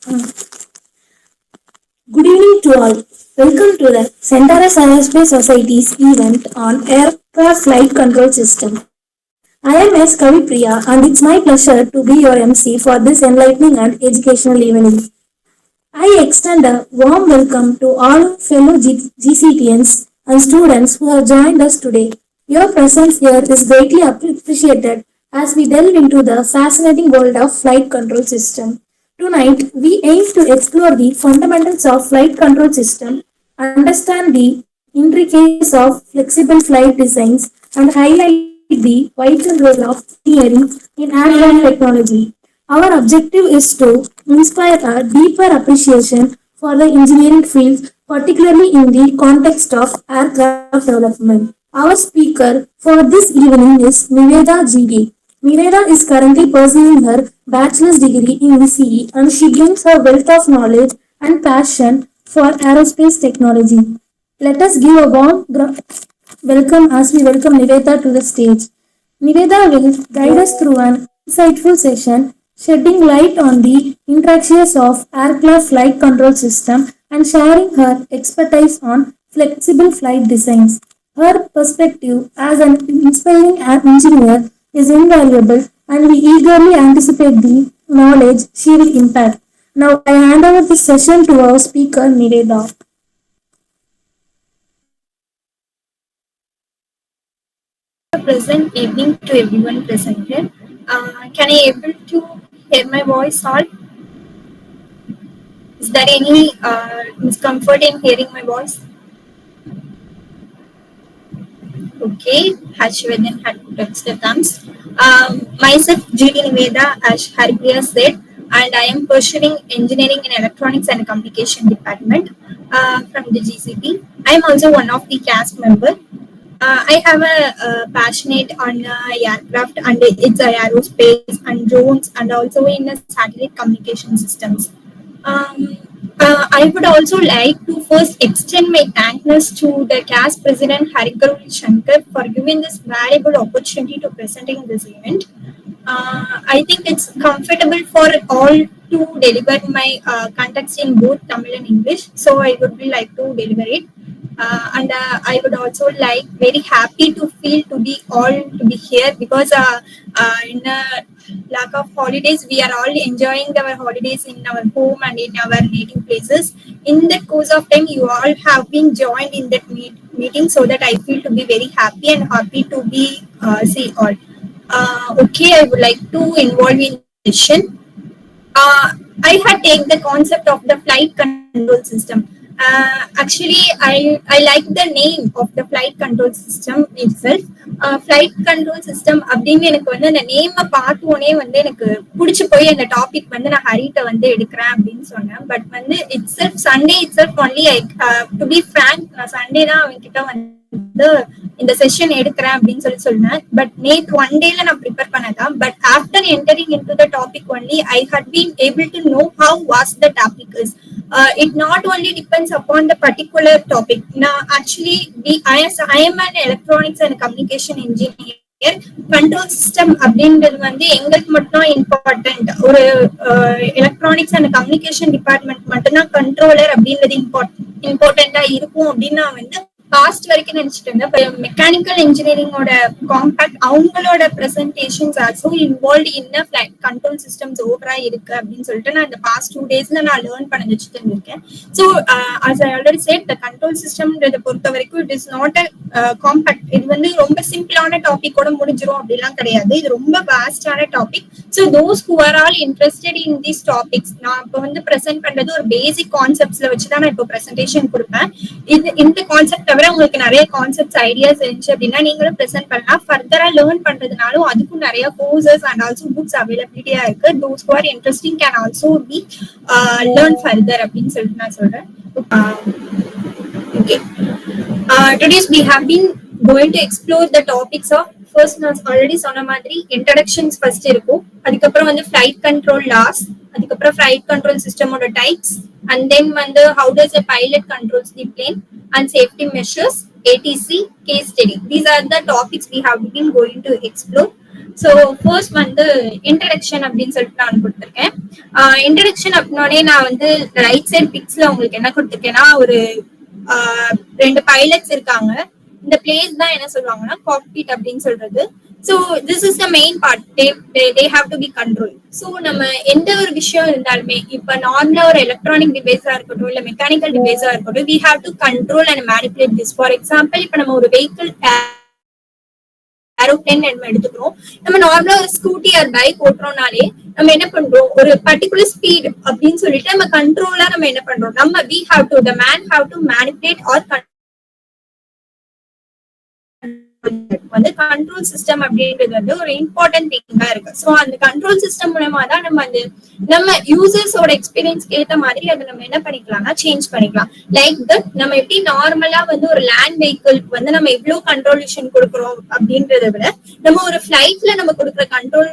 Good evening to all. Welcome to the Centaurus Aerospace Society's event on Aircraft Flight Control System. I am S. Kavipriya and it's my pleasure to be your MC for this enlightening and educational evening. I extend a warm welcome to all fellow GCTNs and students who have joined us today. Your presence here is greatly appreciated as we delve into the fascinating world of flight control system. Tonight, we aim to explore the fundamentals of flight control system, understand the intricacies of flexible flight designs, and highlight the vital role of engineering in aircraft technology. Our objective is to inspire a deeper appreciation for the engineering field, particularly in the context of aircraft development. Our speaker for this evening is Niveda GD. Niveda is currently pursuing her bachelor's degree in VCE and she brings her wealth of knowledge and passion for aerospace technology. Let us give a warm welcome as we welcome Niveda to the stage. Niveda will guide us through an insightful session, shedding light on the intricacies of aircraft flight control system and sharing her expertise on flexible flight designs. Her perspective as an inspiring engineer is invaluable and we eagerly anticipate the knowledge she will impact. Now I hand over the session to our speaker Niveda. Present evening to everyone present here. Can I able to hear my voice all? Is there any discomfort in hearing my voice? Okay, Harshvardhan had put up the thumbs. Myself, Judy Niveda, as Haripriya said, and I am pursuing engineering in electronics and communication department from the GCP. I am also one of the cast member. I have a passionate on aircraft and its aerospace and drones and also in satellite communication systems. Um, I would also like to first extend my thankness to the CAS President Harikarul Shankar for giving this valuable opportunity to presenting this event. I think it's comfortable for all to deliver my context in both Tamil and English, so I would be like to deliver it. And I would also like very happy to feel to be all to be here because in lack of holidays we are all enjoying our holidays in our home and in our native places. In that course of time you all have been joined in that meeting, so that I feel to be very happy and happy to be see all. Okay, I would like to involve in the session. uh, I had taken the concept of the flight control system. Actually, I like the name of the flight control system itself. Flight control system அப்படின்னு எனக்கு வந்து அந்த நேமை பார்த்தோன்னே வந்து எனக்கு பிடிச்சி போய் அந்த டாபிக் வந்து நான் ஹரிட்ட வந்து எடுக்கிறேன் அப்படின்னு சொன்னேன். பட் வந்து itself Sunday itself only I to be frank நான் சண்டே தான் அவன்கிட்ட வந்து இந்த செஷன் எடுக்கிறேன் அப்படின்னு சொன்னேன். பட் நேற்று ஒன் டேல நான் ப்ரிப்பேர் பண்ணதான். But after entering in to the topic only I had been able to know how was the topic is. It not only depends upon the particular topic. Now, actually, I am an electronics and communication engineer. Control system அப்படின்றது வந்து எங்களுக்கு மட்டும் important. ஒரு electronics and communication department மட்டும்தான் controller அப்படின்றது இம்பார்ட்டண்டா இருக்கும் அப்படின்னு நான் வந்து பாஸ்ட் வரைக்கும் நினைச்சிட்டு இருந்தேன். மெக்கானிக்கல் இன்ஜினியரிங்கோட காம்பாக்ட் அவங்களோட presentations also involve in flight control systems ஓவரா இருக்கு அப்படின்னு சொல்லிட்டு நான் இந்த பாஸ்ட் 2 டேஸ்ல நான் லேர்ன் பண்ண வச்சுட்டு இருந்திருக்கேன். So as I already said, the control systemன்றதை பொறுத்த வரைக்கும் it is not a compact. இது வந்து ரொம்ப சிம்பிளான டாபிக்கோட முடிஞ்சிரும் அப்படிலாம் கிடையாது. இது ரொம்ப வாஸ்டான topic. So those who are all interested in these topics, நான் இப்போ வந்து ப்ரெசென்ட் பண்றது ஒரு பேசிக் கான்செப்ட்ஸ்ல வச்சுதான் நான் இப்போ ப்ரெசன்டேஷன் கொடுப்பேன். இந்த கான்செப்ட் தவிர உங்களுக்கு நிறைய கான்செப்ட்ஸ் ஐடியாஸ் இருந்துச்சு அப்படின்னா நீங்களும் ப்ரெசென்ட் பண்ணலாம். ஃபர்தரா லேர்ன் பண்றதுனாலும் அதுக்கும் நிறைய கோர்சஸ் அண்ட் ஆல்சோ புக்ஸ் அவைலபிலிட்டியா இருக்கு. Those who R interesting can also be learn further அப்படின்னு சொல்லிட்டு நான் சொல்றேன். Okay. Today we have been going to explore the topics of first நான் ஆல்ரெடி சொன்ன மாதிரி இன்ட்ரடக்ஷன்ஸ் ஃபர்ஸ்ட் இருக்கும். அதுக்கப்புறம் வந்து ஃபிளைட் கண்ட்ரோல் லாஸ், அதுக்கப்புறம் ஃபிளைட் கண்ட்ரோல் சிஸ்டமோட டைப்ஸ், அண்ட் தென் வந்து how does a pilot controls the plane and safety measures, ATC, case study. These are the topics we have been going to explore. So first வந்து introduction அப்படின்னு சொல்லிட்டு நான் கொடுத்துருக்கேன். Introduction அப்படின்னோடனே நான் வந்து ரைட் சைட் பிக்ஸ்ல உங்களுக்கு என்ன கொடுத்துருக்கேன்னா ஒரு ரெண்டு பைலட்ஸ் இருக்காங்க. இந்த பிளேஸ் தான் என்ன சொல்லுவாங்கன்னா காக்பிட் அப்படின்னு சொல்றது. So this is the main part. They have to be control. ஸோ நம்ம எந்த ஒரு விஷயம் இருந்தாலுமே இப்ப நார்மலா ஒரு எலக்ட்ரானிக் டிவைஸா இருக்கட்டும் இல்ல மெக்கானிக்கல் டிவைஸா இருக்கட்டும், we have to control and manipulate this. For example இப்ப நம்ம ஒரு வெஹிக்கிள் ஏரோப்ளேன் நம்ம எடுத்துக்கிறோம். நம்ம நார்மலா ஒரு ஸ்கூட்டி ஆர் பைக் ஓட்டுறோம்னாலே நம்ம என்ன பண்றோம், ஒரு பர்டிகுலர் ஸ்பீட் அப்படின்னு சொல்லிட்டு நம்ம கண்ட்ரோலா நம்ம என்ன பண்றோம், நம்ம we have to the man have to manipulate or வந்து கண்ட்ரோல் சிஸ்டம் அப்படின்றது வந்து ஒரு இம்பார்ட்டன்ட் திங்கா இருக்கு. சோ அந்த கண்ட்ரோல் சிஸ்டம் மூலமா தான் நம்ம யூசர்ஸோட எக்ஸ்பீரியன்ஸ்க்கு ஏத்த மாதிரி அதை நம்ம என்ன பண்ணிக்கலாம்னா சேஞ்ச் பண்ணிக்கலாம். லைக் தட் நம்ம எப்படி நார்மலா வந்து ஒரு லேண்ட் வெஹிக்கிள்க்கு வந்து நம்ம எவ்வளவு கண்ட்ரோலேஷன் கொடுக்குறோம் அப்படின்றத விட நம்ம ஒரு ஃபிளைட்ல நம்ம கொடுக்குற கண்ட்ரோல்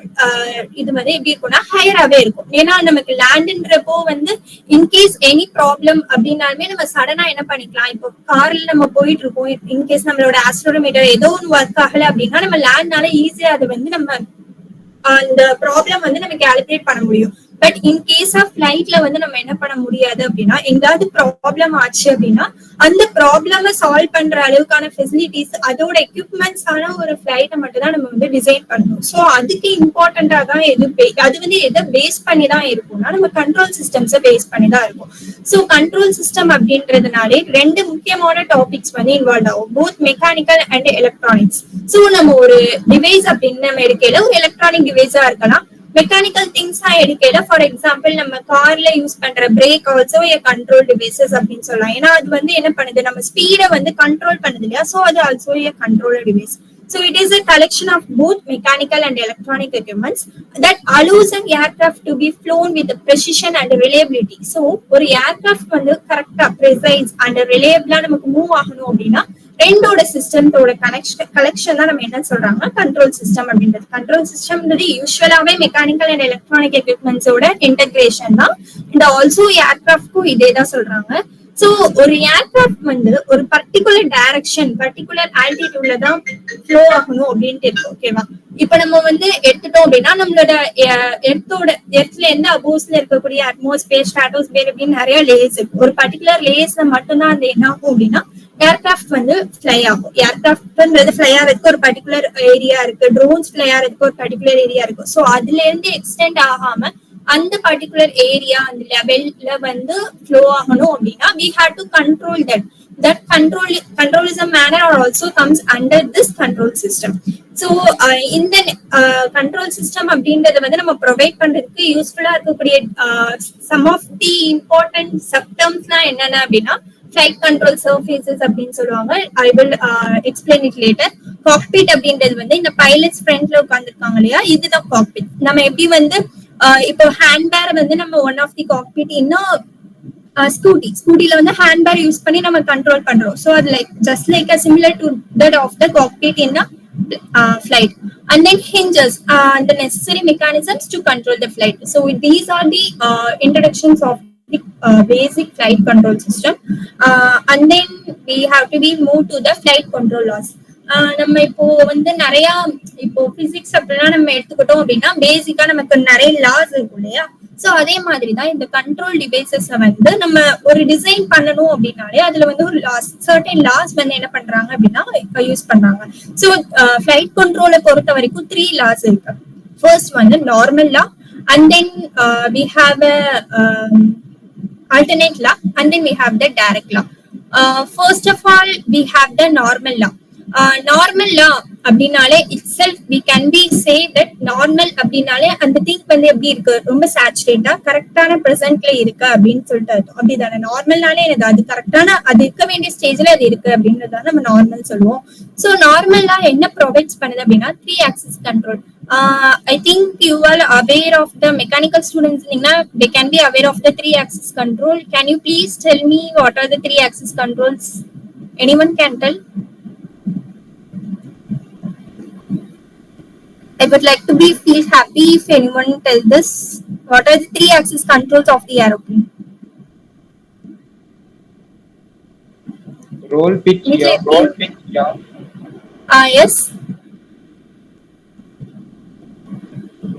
இது வந்து எப்படி இருக்கும்னா ஹையராவே இருக்கும். ஏன்னா நமக்கு லேண்ட்ன்றப்போ வந்து இன்கேஸ் எனி ப்ராப்ளம் அப்படின்னாலுமே நம்ம சடனா என்ன பண்ணிக்கலாம். இப்போ கார்ல நம்ம போயிட்டு இருக்கோம், இன்கேஸ் நம்மளோட ஆஸ்ட்ரோமீட்டர் ஏதோ ஒர்க் ஆகல அப்படின்னா நம்ம லேண்ட்னால ஈஸியா அதை வந்து நம்ம அந்த ப்ராப்ளம் வந்து நம்ம கால்குலேட் பண்ண முடியும். பட் இன் கேஸ் ஆஃப் ஃபிளைட்ல வந்து நம்ம என்ன பண்ண முடியாது அப்படின்னா, எங்காவது ப்ராப்ளம் ஆச்சு அப்படின்னா அந்த ப்ராப்ளம சால்வ் பண்ற அளவுக்கான ஃபெசிலிட்டிஸ் அதோட எக்யூப்மெண்ட்ஸ் ஆன ஒரு ஃபிளைட்டை மட்டும் தான் நம்ம வந்து டிசைன் பண்ணணும். ஸோ அதுக்கு இம்பார்ட்டண்டா தான் அது வந்து எதை பேஸ் பண்ணி தான் இருக்கும்னா நம்ம கண்ட்ரோல் சிஸ்டம்ஸை பேஸ் பண்ணி தான் இருக்கும். ஸோ கண்ட்ரோல் சிஸ்டம் அப்படின்றதுனாலே ரெண்டு முக்கியமான டாபிக்ஸ் வந்து இன்வால்வ் ஆகும், both mechanical and electronics. So நம்ம ஒரு டிவைஸ் அப்படின்னு நம்ம எடுக்கையில ஒரு எலக்ட்ரானிக் டிவைஸா இருக்கலாம், மெக்கானிக்கல் திங்ஸா எடுக்கையில ஃபார் எக்ஸாம்பிள் நம்ம கார்ல யூஸ் பண்ற பிரேக் ஆல்சோ ஏ கண்ட்ரோல் டிவைசஸ் அப்படின்னு சொல்லலாம். ஏன்னா அது வந்து என்ன பண்ணுது, நம்ம ஸ்பீடை வந்து கண்ட்ரோல் பண்ணுது இல்லையா. ஸோ அது also A control device. So it is a collection of both mechanical and electronic equipments that allows an aircraft to be flown with precision and reliability. So ஒரு aircraft வந்து கரெக்டா precise and reliable நமக்கு move ஆகணும் அப்படின்னா ரெண்டோட சிஸ்டத்தோட collection தான் நம்ம என்ன சொல்றாங்க கண்ட்ரோல் சிஸ்டம் அப்படின்றது. கண்ட்ரோல் சிஸ்டம்ன்றது யூஸ்வலாவே மெக்கானிக்கல் அண்ட் எலக்ட்ரானிக் எக்யூப்மெண்ட்ஸோட இன்டெகிரேஷன் தான். இந்த ஆல்சோ ஏர்கிராஃப்ட்க்கும் இதே தான் சொல்றாங்க. சோ ஒரு ஏர்கிராஃப்ட் வந்து ஒரு பர்டிகுலர் டைரக்ஷன் பர்டிகுலர் ஆல்டிடியூட்ல தான் ஃப்ளோ ஆகணும் அப்படின்ட்டு இருக்கு. ஓகேவா, இப்ப நம்ம வந்து எடுத்துட்டோம் அப்படின்னா நம்மளோட எர்த்ல இருந்து அபோஸ்ல இருக்கக்கூடிய அட்மாஸ்பியர் ஸ்ட்ராட்டோஸ்பியர் அப்படின்னு நிறைய லேயர்ஸ் இருக்கு. ஒரு பர்டிகுலர் லேயர்ஸ்ல மட்டும்தான் அந்த என்ன ஆகும் அப்படின்னா ஏர்கிராஃப்ட் வந்து ஃபிளை ஆகும். ஏர்கிராஃப்ட்ன்றது ஃபிளை ஆகிறதுக்கு ஒரு பர்டிகுலர் ஏரியா இருக்கு, ட்ரோன்ஸ் ஃபிளை ஆகிறதுக்கு ஒரு பர்டிகுலர் ஏரியா இருக்கு. ஸோ அதுல இருந்து எக்ஸ்டெண்ட் ஆகாம அந்த பர்டிகுலர் ஏரியா அந்த லெவல்ல வந்து ஃப்ளோ ஆகணும் அப்படின்னா we have to control that control is a manner or also comes under this control system. So இந்த control system அப்படின்றத வந்து நம்ம ப்ரொவைட் பண்றதுக்கு யூஸ்ஃபுல்லா இருக்கக்கூடிய some of the important subtermsலாம் என்னென்ன அப்படின்னா flight control surfaces அப்படின்னு சொல்லுவாங்க. I will explain it later. cockpit அப்படின்றது வந்து இந்த பைலட்ஸ் ஃப்ரண்ட்ல உட்கார்ந்துருக்காங்க இல்லையா, இதுதான் cockpit. நம்ம எப்படி வந்து இப்போ ஹேண்ட்பேர் வந்து நம்ம ஒன் ஆஃப் தி காக்பிட் இன்னும் ஸ்கூட்டில வந்து ஹேண்ட்பேர் யூஸ் பண்ணி நம்ம கண்ட்ரோல் பண்றோம். ஸோ அது like just like similar to that of the cockpit in flight. And then hinges the necessary mechanisms to control the flight. So these are the introductions of the basic flight control system. And then we have to be moved to the flight control laws. நம்ம இப்போ வந்து நிறைய இப்போ physics அப்படிலாம் நம்ம எடுத்துக்கிட்டோம் அப்படின்னா பேசிக்கா நமக்கு நிறைய லாஸ் இருக்கும் இல்லையா. சோ அதே மாதிரிதான் இந்த கண்ட்ரோல் டிவைசஸ் வந்து நம்ம ஒரு டிசைன் பண்ணணும் அப்படின்னாலே அதுல வந்து ஒரு லாஸ் சர்டன் லாஸ் வந்து என்ன பண்றாங்க அப்படின்னா யூஸ் பண்றாங்க. சோ ஃபிளைட் கண்ட்ரோலை பொறுத்த வரைக்கும் 3 லாஸ் இருக்கு. ஃபர்ஸ்ட் வந்து normal law, and then we have alternate law, and then we have the direct law. First of all, we have the normal law. Normal law அப்படின்னாலே itself we can be say that normal அப்படின்னாலே அந்த thing வந்து எப்படி இருக்கு, ரொம்ப சேச்சுரேட்டா கரெக்டான பிரசன்ட்ல இருக்கு அப்படின்னு சொல்லிட்டு அர்த்தம். அப்படிதானே நார்மல்னாலே எனக்கு அது கரெக்டான அது இருக்க வேண்டிய ஸ்டேஜ்ல அது இருக்கு அப்படின்றத நம்ம நார்மல் சொல்லுவோம். ஸோ நார்மல்லா என்ன ப்ரொவைட்ஸ் பண்ணுது அப்படின்னா 3 axis control. I think you are aware of the mechanical students. They can be aware of the 3 axis control. Can you please tell me what are the 3 axis controls? Anyone can tell? I would like to feel happy if anyone tell this. What are the 3 axis controls of the aeroplane? Roll, pitch, yaw. Yes.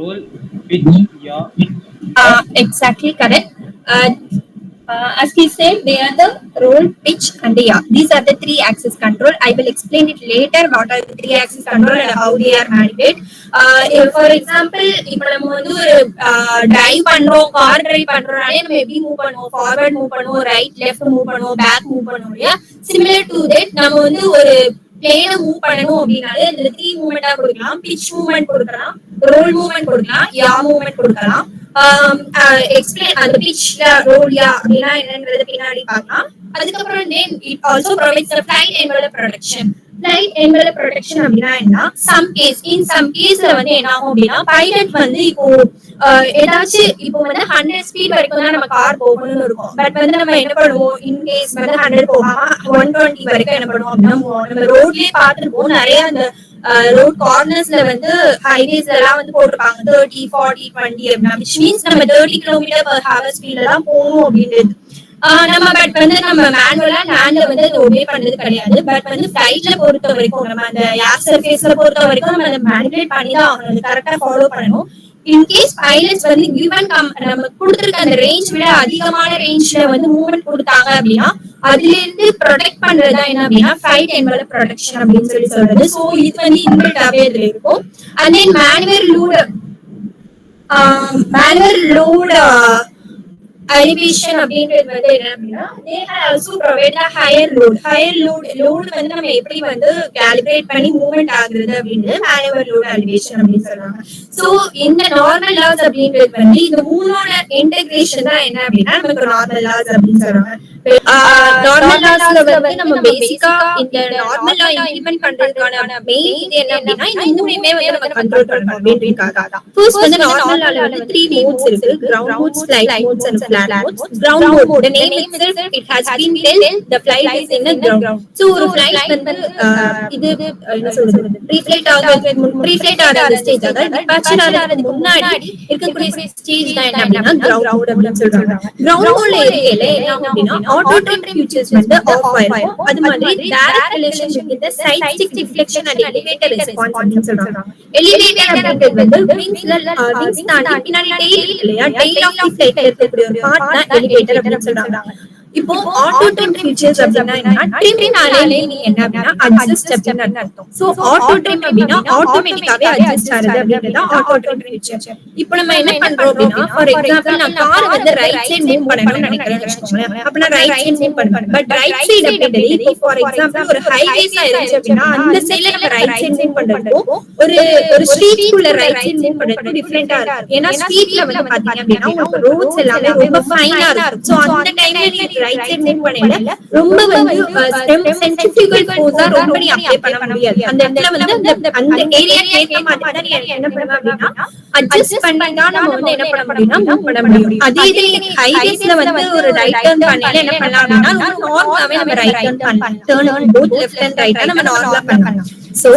roll, pitch, yaw. Exactly correct. As he said, they are the roll, pitch, and yaw. These are the three axis control. I will explain it later. What are the three axis control and how they are manipulated. For example, இப்போ நம்ம வந்து ஒரு drive பண்றோம், car drive பண்றோம்னாலே நம்ம எப்படி move பண்ணுவோம், forward move பண்ணுவோம், right left move பண்ணுவோம், பேக் மூவ் பண்ணுவோம் இல்லையா? சிமிலர் டு தட் நம்ம வந்து ஒரு பிளேன மூவ் பண்ணணும் அப்படின்னாலே இந்த த்ரீ மூவ்மெண்டா கொடுக்கலாம். பிச் மூவ்மெண்ட் கொடுக்கலாம், ரோல் மூவ்மெண்ட் கொடுக்கலாம், யா மூவ்மெண்ட் கொடுக்கலாம். எக்ஸ்பிளைன் அந்த பிச்ல ரோல்யா அப்படின்னா என்னன்றது பின்னாடி பார்க்கலாம். அதுக்கப்புறம் then it also provides the flight envelope protection. Flight envelope protection அப்படின்னா என்ன? in some caseல வந்து என்ன ஆகும் அப்படின்னா பைலட் வந்து இப்போ ஏதாச்சும் இப்போ வந்து 100 ஸ்பீட் வரைக்கும் தான் நம்ம கார் போகணும்னு இருக்கும். பட் வந்து நம்ம என்ன பண்ணுவோம், இன் கேஸ் வந்து 100 போகாம 120 வரைக்கும் என்ன பண்ணுவோம் அப்படின்னா நம்ம ரோட்லயே பார்த்துருப்போம். நிறைய அந்த ரோட் கார்னர்ஸ்ல வந்து ஹைவேஸ்ல எல்லாம் வந்து போட்டிருப்பாங்க 30, 40, 20 அப்படின்னா, which means நம்ம 30 km/h ஸ்பீட்ல தான் போகணும் அப்படின்றது. நம்ம பட் வந்து நம்ம மேனுவலா லேண்ட்ல வந்து அது ஒபே பண்ணது கிடையாது. பட் வந்து ஃபிளைட்ல பொறுத்த வரைக்கும் நம்ம அந்த ஏர் சர்ஃபேஸ்ல பொறுத்த வரைக்கும் நம்ம அதை மேனிபுலேட் பண்ணி தான் ஆகணும், கரெக்டா ஃபாலோ பண்ணணும். இன்கேஸ் பைலட்ஸ் வந்து கிவன் நம்ம கொடுத்திருக்க அந்த ரேஞ்ச் விட அதிகமான ரேஞ்ச்ல வந்து மூவ்மெண்ட் கொடுத்தாங்க அப்படின்னா அதுல இருந்து ப்ரொடெக்ட் பண்றதா என்ன அப்படின்னா ஃபிளைட் என்வலப் ப்ரொடெக்ஷன் அப்படின்னு சொல்றது. சோ இது வந்து இன்பில்டாவே இதுல இருக்கும். And then manual load elevation அப்படின்றது வந்து என்ன அப்படின்னா they have also provide a higher load வந்து நம்ம எப்படி வந்து calibrate பண்ணி மூவ்மெண்ட் ஆகுறது அப்படின்னு manual load elevation அப்படின்னு சொல்றாங்க. சோ இந்த நார்மல் லாஸ் அப்படின்றது வந்து இந்த மூணோட இன்டகிரேஷன் தான் என்ன அப்படின்னா நமக்கு நார்மல் லாஸ் அப்படின்னு சொல்றாங்க. நார்மல் லாஸ்ல வந்து நம்ம பேசிக்கா இந்த நார்மல் லா இம்ப்ளிமெண்ட் பண்றதுக்கான மெயின் இது என்ன அப்படின்னா இந்த மூணுமே வந்து நம்ம கண்ட்ரோல் பண்ணணும் அப்படின்றதுக்காக தான். ஃபர்ஸ்ட் வந்து நார்மல் லால வந்து 3 மோட்ஸ் இருக்கு, ground modes, flight modes and flat modes. Ground mode, the name itself, it has been told the flight is in the ground. So ஒரு flight வந்து இது என்ன சொல்றது pre-flight ஆகாத ஸ்டேஜ், அதாவது டிபார்ச்சர் ஆகிறதுக்கு முன்னாடி இருக்கக்கூடிய ஸ்டேஜ் தான் என்ன அப்படின்னா கிரவுண்ட் மோட் அப்படின்னு சொல்றாங்க. கிரவுண்ட் மோட்ல இருக்கல என்ன ஆகும் அப்படின்னா ஆட்டோ ட்ரிம் ஃபியூச்சர்ஸ் வந்து ஆஃப் ஆயிருக்கும். அது மாதிரி direct relationship with side stick deflection and elevator response அப்படின்னு சொல்றாங்க. எலிவேட்டர் அப்படின்றது வந்து விங்ஸ்ல விங்ஸ் தாண்டி பின்னாடி டெயில் இல்லையா, டெயில் ஆஃப் தி ஃளைட்ல இருக்கக்கூடிய ஒரு பார்ட் தான் எலிவேட்டர் அப்படின்னு சொல்றாங்க. இப்போ ஆட்டோ ட்ரிம் ஃபீச்சர்ஸ் அப்படின்னா என்ன, ட்ரிம்னாலே மீனிங் என்ன அப்படின்னா அட்ஜஸ்ட் அப்படின்னு அர்த்தம். சோ ஆட்டோ ட்ரிம் அப்படின்னா ஆட்டோமேட்டிக்காவே அட்ஜஸ்ட் ஆகுது அப்படின்றது ஆட்டோ ட்ரிம் ஃபீச்சர். இப்போ நம்ம என்ன பண்றோம் அப்படின்னா ஃபார் எக்ஸாம்பிள் நான் கார் வந்து ரைட் சைடு மூவ் பண்ணணும்னு நினைக்கிறேன்னு வெச்சுக்கோங்களேன். அப்ப நான் ரைட் சைடு மூவ் பண்ணுவேன். பட் ரைட் சைடு அப்படின்றது இப்போ ஃபார் எக்ஸாம்பிள் ஒரு ஹைவேஸா இருந்துச்சு அப்படின்னா அந்த சைடுல நம்ம ரைட் சைடு மூவ் பண்றதுக்கும் ஒரு ஸ்ட்ரீட்குள்ள ரைட் சைடு மூவ் பண்றதுக்கும் டிஃபரெண்டா இருக்கும். ஏன்னா ஸ்ட்ரீட்ல வந்து பாத்தீங்க அப்படின்னா உங்களுக்கு ரோட்ஸ் எல்லாமே ரொம்ப ஃபைனா இருக்கும். சோ அந்த டைம்ல நீங்க ரைட் சைடு மூவ் பண்ணல ரொம்ப வந்து சென்ட்ரிஃபியூகல் ஃபோர்ஸா ரொம்ப நீ அப்ளை பண்ண முடியாது. அந்த இடத்துல வந்து அந்த ஏரியா கேட்க மாதிரி தான் நீ என்ன பண்ணுவ அப்படின்னா அட்ஜஸ்ட் பண்ணி தான் நம்ம வந்து என்ன பண்ண முடியும்னா மூவ் பண்ண முடியும். அதே இது ஹைவேஸ்ல வந்து ஒரு ரைட் டர்ன் பண்ணல என்ன பண்ணலாம் அப்படின்னா நார்மலாவே நம்ம ரைட் டர்ன் பண்ணலாம். Turn both left and right நம்ம நார்மலா பண்ணலாம். So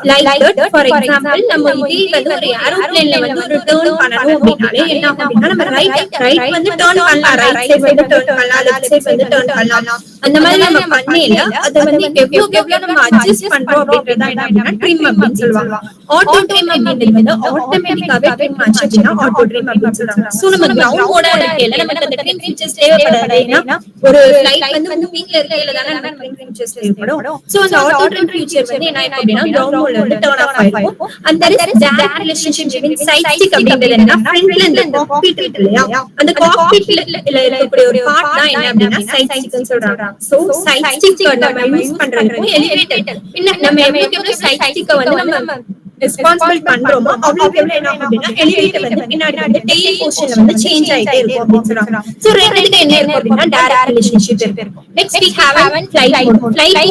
like that for example நம்ம இதே வந்து ஒரு ஏரோப்ளேன்ல வந்து ஒரு டர்ன் பண்ணனும் அப்படினாலே என்ன ஆகும் அப்படின்னா நம்ம ரைட் வந்து டர்ன் பண்ணலாம், ரைட் சைடு வந்து டர்ன் பண்ணலாம், லெஃப்ட் சைடு வந்து டர்ன் பண்ணலாம். அந்த மாதிரி நம்ம பண்ணேல அத வந்து எவ்வளவு நம்ம அட்ஜஸ்ட் பண்றோம் அப்படிங்கறத என்ன அப்படின்னா ட்ரிம் அப்படின்னு சொல்லுவாங்க. ஆட்டோ ட்ரிம் அப்படிங்கிறது வந்து ஆட்டோமேட்டிக்காவே ட்ரிம் ஆச்சு அப்படின்னா ஆட்டோ ட்ரிம் அப்படின்னு சொல்றாங்க. சோ நம்ம கிரவுண்ட் மோட இருக்கேல நமக்கு அந்த ட்ரிம் ஃபீச்சர்ஸ் தேவைப்படாது. ஏன்னா ஒரு ஃளைட் வந்து மூவிங்ல இருக்கேல தான நம்ம ட்ரிம் ஃபீச்சர்ஸ் தேவைப்படும். சோ அந்த ஆட்டோ ட்ரிம் ஃபீச்சர் வந்து என்ன அப்படின்னா கிரவுண்ட் மோட்ல வந்து டர்ன் ஆஃப் ஆயிருக்கும். and there is direct relationship between side stick அப்படிங்கிறது என்ன ஃப்ரண்ட்ல இந்த காக்பிட் இருக்கு இல்லையா, அந்த காக்பிட்ல இருக்கக்கூடிய ஒரு பார்ட் தான் என்ன அப்படின்னா சைட் ஸ்டிக்னு சொல்றாங்க. சோ சைட் ஸ்டிக் நம்ம யூஸ் பண்றதுக்கு எலிவேட்டர் பின்ன நம்ம எவ்வளவு சைட் ஸ்டிக்க வந்து நம்ம ரெஸ்பான்சிபிள் பண்றோமோ அவ்வளவு என்ன ஆகும் அப்படின்னா எலிவேட்டர் வந்து பின்னாடி வந்து டெயில் போர்ஷன்ல வந்து சேஞ்ச் ஆயிட்டே இருக்கும் அப்படின்னு சொல்றாங்க. சோ ரெண்டுக்கு என்ன இருக்கும் அப்படின்னா டைரக்ட் ரிலேஷன்ஷிப் இருக்கும். Next we have flight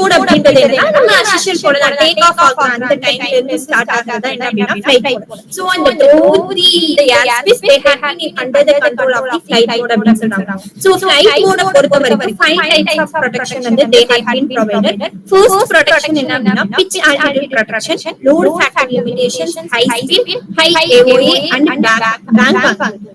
mode அப்படின்றது என்னன்னா நம்ம அசிஷியல் போல தான் டேக் ஆஃப் ஆகும் அந்த டைம்ல இருந்து ஸ்டார்ட் ஆகுறதா என்ன அப்படின்னா flight mode. சோ அந்த the airspace they have been under the control of the flight mode அப்படின்னு சொல்றாங்க. சோ flight mode பொறுத்த வரைக்கும் 5 types of protection வந்து they have been provided. First protection என்ன அப்படின்னா pitch altitude protection, load factor limitations, high speed, high AOA and bank angle.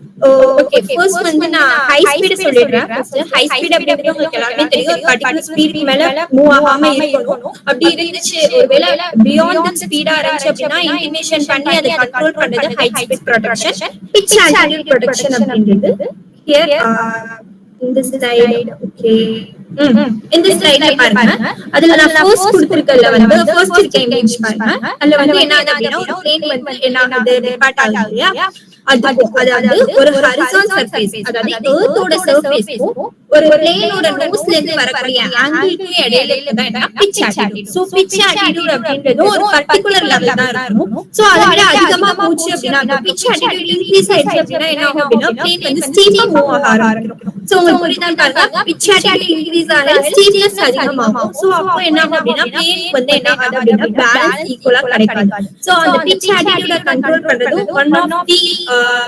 Okay first வந்து நான் high speed சொல்லிடுறேன். ஃபர்ஸ்ட் ஹை ஸ்பீட் அப்படிங்கிறது உங்களுக்கு எல்லாருமே தெரியும். ஒரு பர்టిక్యులர் ஸ்பீடுக்கு மேல மூவ் ஆகாம இருக்கணும். அப்படி இருந்துச்சு ஒருவேளை பியாண்ட் தி ஸ்பீடா இருந்துச்சு அப்படின்னா இன்டிமேஷன் பண்ணி அதை கண்ட்ரோல் பண்றது high speed protection, pitch altitude protection அப்படிங்கிறது. ஹியர் இந்த ஸ்லைட் ஓகே இந்த ஸ்லைட்ல பாருங்க. அதுல நான் ஃபர்ஸ்ட் கொடுத்திருக்கல வந்து ஃபர்ஸ்ட் இருக்க இமேஜ் பாருங்க. அதுல வந்து என்ன அப்படின்னா ஒரு பிளேன் வந்து என்ன ஆகுது டிபார்ட் ஆகுது இல்லையா? அதாவது ஒரு ஹரிசான் சர்ஃபேஸ், அதாவது எர்த்தோட சர்ஃபேஸ்க்கும் ஒரு பிளேனோட நோஸ்ல இருந்து வரக்கூடிய ஆங்கிளுக்கு இடையில தான் பிட்ச் ஆல்டிட்யூட். சோ பிட்ச் ஆல்டிட்யூட் அப்படின்றது ஒரு பர்టిక్యులர் லெவல் தான் இருக்கும். சோ அதை விட அதிகமா போச்சு அப்படின்னா அந்த பிட்ச் ஆல்டிட்யூட் இன்க்ரீஸ் ஆயிடுச்சு அப்படின்னா என்ன ஆகும் அப்படின்னா பிளேன் வந்து ஸ்டீப்பா மூவ் ஆக ஆரம்பிக்கும். சோ உங்களுக்கு புரியுதா பாருங்க, பிட்ச் ஆல்டிட்யூட் இன்க்ரீஸ் ஆக ஸ்டீப்னஸ் அதிகமாகும். சோ அப்போ என்ன ஆகும் அப்படின்னா பிளேன் வந்து என்ன ஆகும் அப்படின்னா பேலன்ஸ் ஈக்குவலா கிடைக்காது. சோ அந்த பிட்ச் ஆல்டிட்யூட கண்ட்ரோல் பண்றது one of the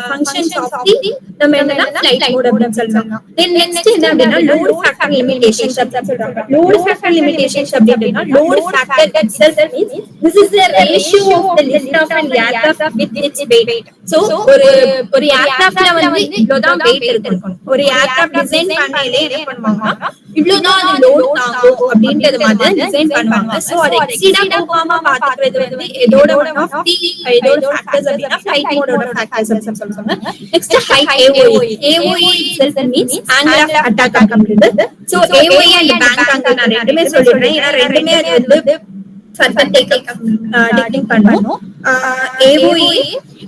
functions of the நம்ம என்னன்னா flight mode அப்படின்னு சொல்றாங்க. then next என்ன அப்படின்னா load factor limitations அப்படின்னு சொல்றாங்க. load factor limitations அப்படின்னா load factor itself means this is the ratio of the lift of an aircraft with its weight. so ஒரு ஏர்கிராஃப்ட்ல வந்து இவ்வளவுதான் weight இருக்கும். ஒரு ஏர்கிராஃப்ட் டிசைன் பண்ணையிலே என்ன பண்ணுவாங்க, இவ்வளவுதான் அது லோட் தாங்கும் அப்படின்றது மாதிரி டிசைன் பண்ணுவாங்க. சோ அது எக்ஸீட் ஆகாம பாத்துக்கிறது வந்து இதோட ஒன் ஆஃப் தி இதோட ஃபேக்டர்ஸ் அப்படின்னா flight mode ஓட ஃபேக்டர்ஸ் அப்படின்னு சொல்றாங்க. Next high AOA. AOA itself means angle of attack அப்படின்றது. So AOA and bank angle நான் ரெண்டுமே சொல்லிடுறேன். ஏன்னா ரெண்டுமே அது வந்து ஃபர்தர் டேக்கிங் பண்ணுவோம்.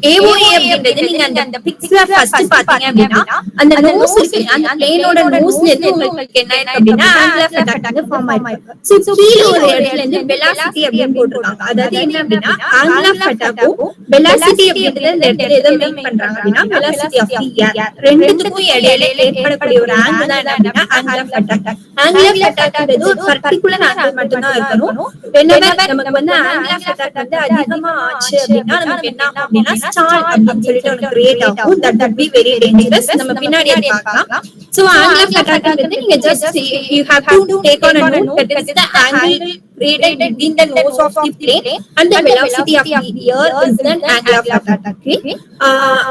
AOA அப்படின்றது நீங்க அந்த பிக்ஸ்ல ஃபர்ஸ்ட் பாத்தீங்க அப்படின்னா அந்த நோஸ் இருக்கு, அந்த பிளேனோட நோஸ்ல இருந்து உங்களுக்கு என்ன இருக்கு அப்படின்னா ஆங்கிள் ஆஃப் அட்டாக் ஃபார்ம் ஆயிருக்கு. சோ கீழ ஒரு இடத்துல இருந்து வெலாசிட்டி அப்படின்னு போட்டுருக்காங்க. அதாவது என்ன அப்படின்னா ஆங்கிள் ஆஃப் அட்டாக்கும் வெலாசிட்டி அப்படின்றது இந்த இடத்துல எதை மீன் பண்றாங்க அப்படின்னா வெலாசிட்டி ஆஃப் தி ஏர் ரெண்டுத்துக்கும் இடையில ஏற்படக்கூடிய ஒரு ஆங்கிள் தான் என்ன அப்படின்னா ஆங்கிள் ஆஃப் அட்டாக். ஆங்கிள் ஆஃப் அட்டாக்ன்றது ஒரு பர்టిక్యులர் ஆங்கிள் மட்டும் தான் இருக்கணும். whenever நமக்கு வந்து ஆங்கிள் ஆஃப் அட்டாக் வந்து அதிகமா ஆச்சு அப்படின்னா நமக்கு என்ன ஆகும் அப்படின்னா ஸ்டால் அப்படின்னு சொல்லிட்டு ஒரு கிரியேட் ஆகும். that would be very dangerous. நம்ம பின்னாடி அதை பார்க்கலாம். so angle of attack வந்து நீங்க just you have to take on a note that is the angle created between the nose of the plane and the velocity of the air is the angle of attack.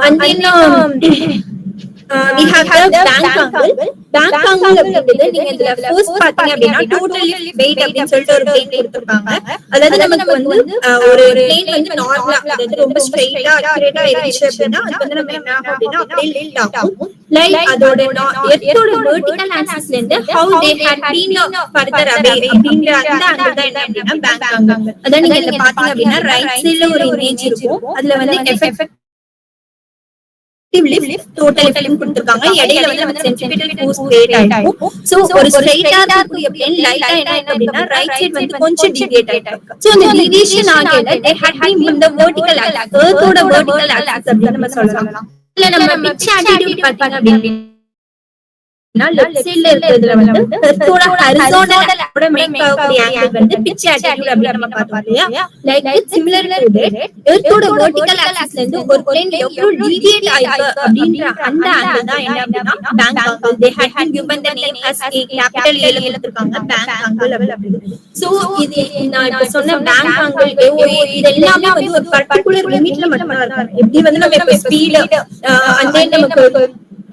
And then we have the bank angle. bank angle அப்படின்றது நீங்க இதுல first பாத்தீங்க அப்படின்னா total lift weight அப்படின்னு சொல்லிட்டு ஒரு plane கொடுத்திருப்பாங்க. அதாவது நமக்கு வந்து ஒரு plane வந்து நார்மலா அதாவது ரொம்ப ஸ்ட்ரைட்டா அக்யூரேட்டா இருந்துச்சு அப்படின்னா அது வந்து நம்ம என்ன ஆகும் அப்படின்னா அப்படியே லிஃப்ட் ஆகும். லைக் அதோட எர்த்தோட வெர்டிகல் ஆக்சிஸ்ல இருந்து how they had been further away அப்படின்ற அந்த angle தான் என்ன அப்படின்னா bank angle. அத நீங்க இதுல பாத்தீங்க அப்படின்னா ரைட் சைடுல ஒரு இமேஜ் இருக்கும். அதுல வந்து எஃபெக்டிவ் lift total lift கொடுத்திருக்காங்க. இடையில வந்து நம்ம சென்ட்ரிபியூட்டல் ஃபோர்ஸ் கிரியேட் ஆயிடும். சோ ஒரு ஸ்ட்ரைட்டா இருக்கக்கூடிய பிளேன் லைட்டா என்ன அப்படின்னா ரைட் சைடு வந்து கொஞ்சம் டிவியேட் ஆயிடும். சோ அந்த டிவியேஷன் ஆகல they had been in the vertical axis, earthோட vertical axis அப்படி நம்ம சொல்லலாம். இல்ல நம்ம பிட்ச் ஆல்டிட்யூட் பாத்தீங்க அப்படின்னா லெஃப்ட் சைடுல இருக்குறதுல வந்து எர்த்தோட ஹரிசாண்டல் ஓட மேக் ஆகக்கூடிய ஆங்கிள் வந்து பிட்ச் ஆல்டிட்யூட் அப்படி நம்ம பார்த்தோம் இல்லையா? லைக் சிமிலர் டு தட் எர்த்தோட வெர்டிகல் ஆக்சிஸ்ல இருந்து ஒரு பிளேன் எவ்வளவு டீவியேட் ஆயிருக்கு அப்படின்ற அந்த ஆங்கிள் தான் என்ன அப்படின்னா bank angle. they had been given the name as a capital A ல கொடுத்திருக்காங்க பேங்க் ஆங்கிள் அப்படி. சோ இது நான் இப்ப சொன்ன பேங்க் ஆங்கிள் AOA இது எல்லாமே வந்து ஒரு பர்టిక్యులர் லிமிட்ல மட்டும் தான் இருக்கும். எப்படி வந்து நம்ம இப்ப ஸ்பீட் அந்த நமக்கு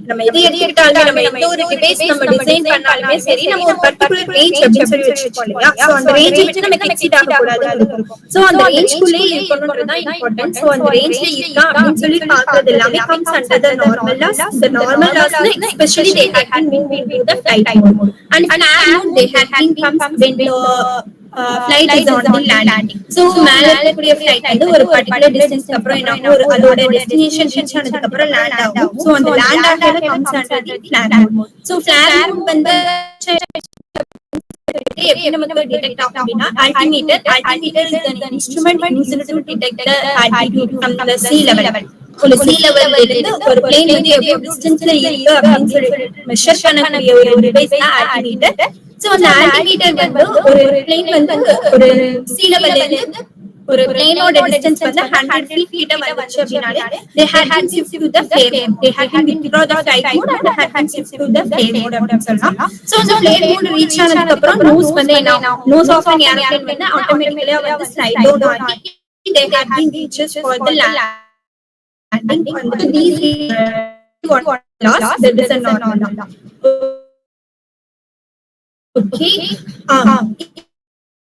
நம்ம எது எடுத்துக்கிட்டாலுமே நம்ம எந்த ஒரு டிவைஸ் நம்ம டிசைன் பண்ணாலுமே சரி நம்ம ஒரு பர்టిక్యులர் ரேஞ்ச் அப்படின்னு சொல்லி வச்சிருக்கோம் இல்லையா? சோ அந்த ரேஞ்ச் விட்டு நம்ம எக்ஸீட் ஆக கூடாது. சோ அந்த ரேஞ்ச்க்குள்ளே இருக்கணும்ன்றது தான் இம்பார்ட்டன்ட். சோ அந்த ரேஞ்ச்ல இருக்கா அப்படின்னு சொல்லி பார்க்கிறது எல்லாமே comes under the normal laws. The normal laws especially they had been into the flight mode and flight mode they had been comes when the flight is on the landing. so மேல இருக்கக்கூடிய flight வந்து ஒரு particular distance அப்புறம் என்ன ஒரு அதோட destination reach ஆனதுக்கு அப்புறம் land ஆகும். so அந்த land ஆகிறது comes under the flag mode. so flag mode வந்து எப்படி நமக்கு டிடெக்ட் ஆகும் அப்படின்னா altimeter is an instrument used to detect the altitude from the sea level. ஒரு sea level இருந்து ஒரு plane வந்து எவ்வளவு டிஸ்டன்ஸ்ல இருக்கு அப்படின்னு சொல்லி மெஷர் பண்ணக்கூடிய ஒரு டிவைஸ் தான் altimeter. சோ அந்த altimeter வந்து ஒரு plane வந்து ஒரு sea level இருந்து ஒரு பிளேனோட டிஸ்டன்ஸ் வந்து 100 feet கிட்ட வந்துச்சு அப்படினாலே they had been shift to the flare mode. they had been withdraw the flight mode and had been shift to the flare mode அப்படின்னு சொல்லலாம். சோ அந்த flare mode ரீச் ஆனதுக்கு அப்புறம் நோஸ் வந்து என்ன நோஸ் ஆஃப் an airplane வந்து ஆட்டோமேட்டிக்கலா வந்து slide down ஆகி they had been reaches for the landing on these lost there is a normal law. Okay.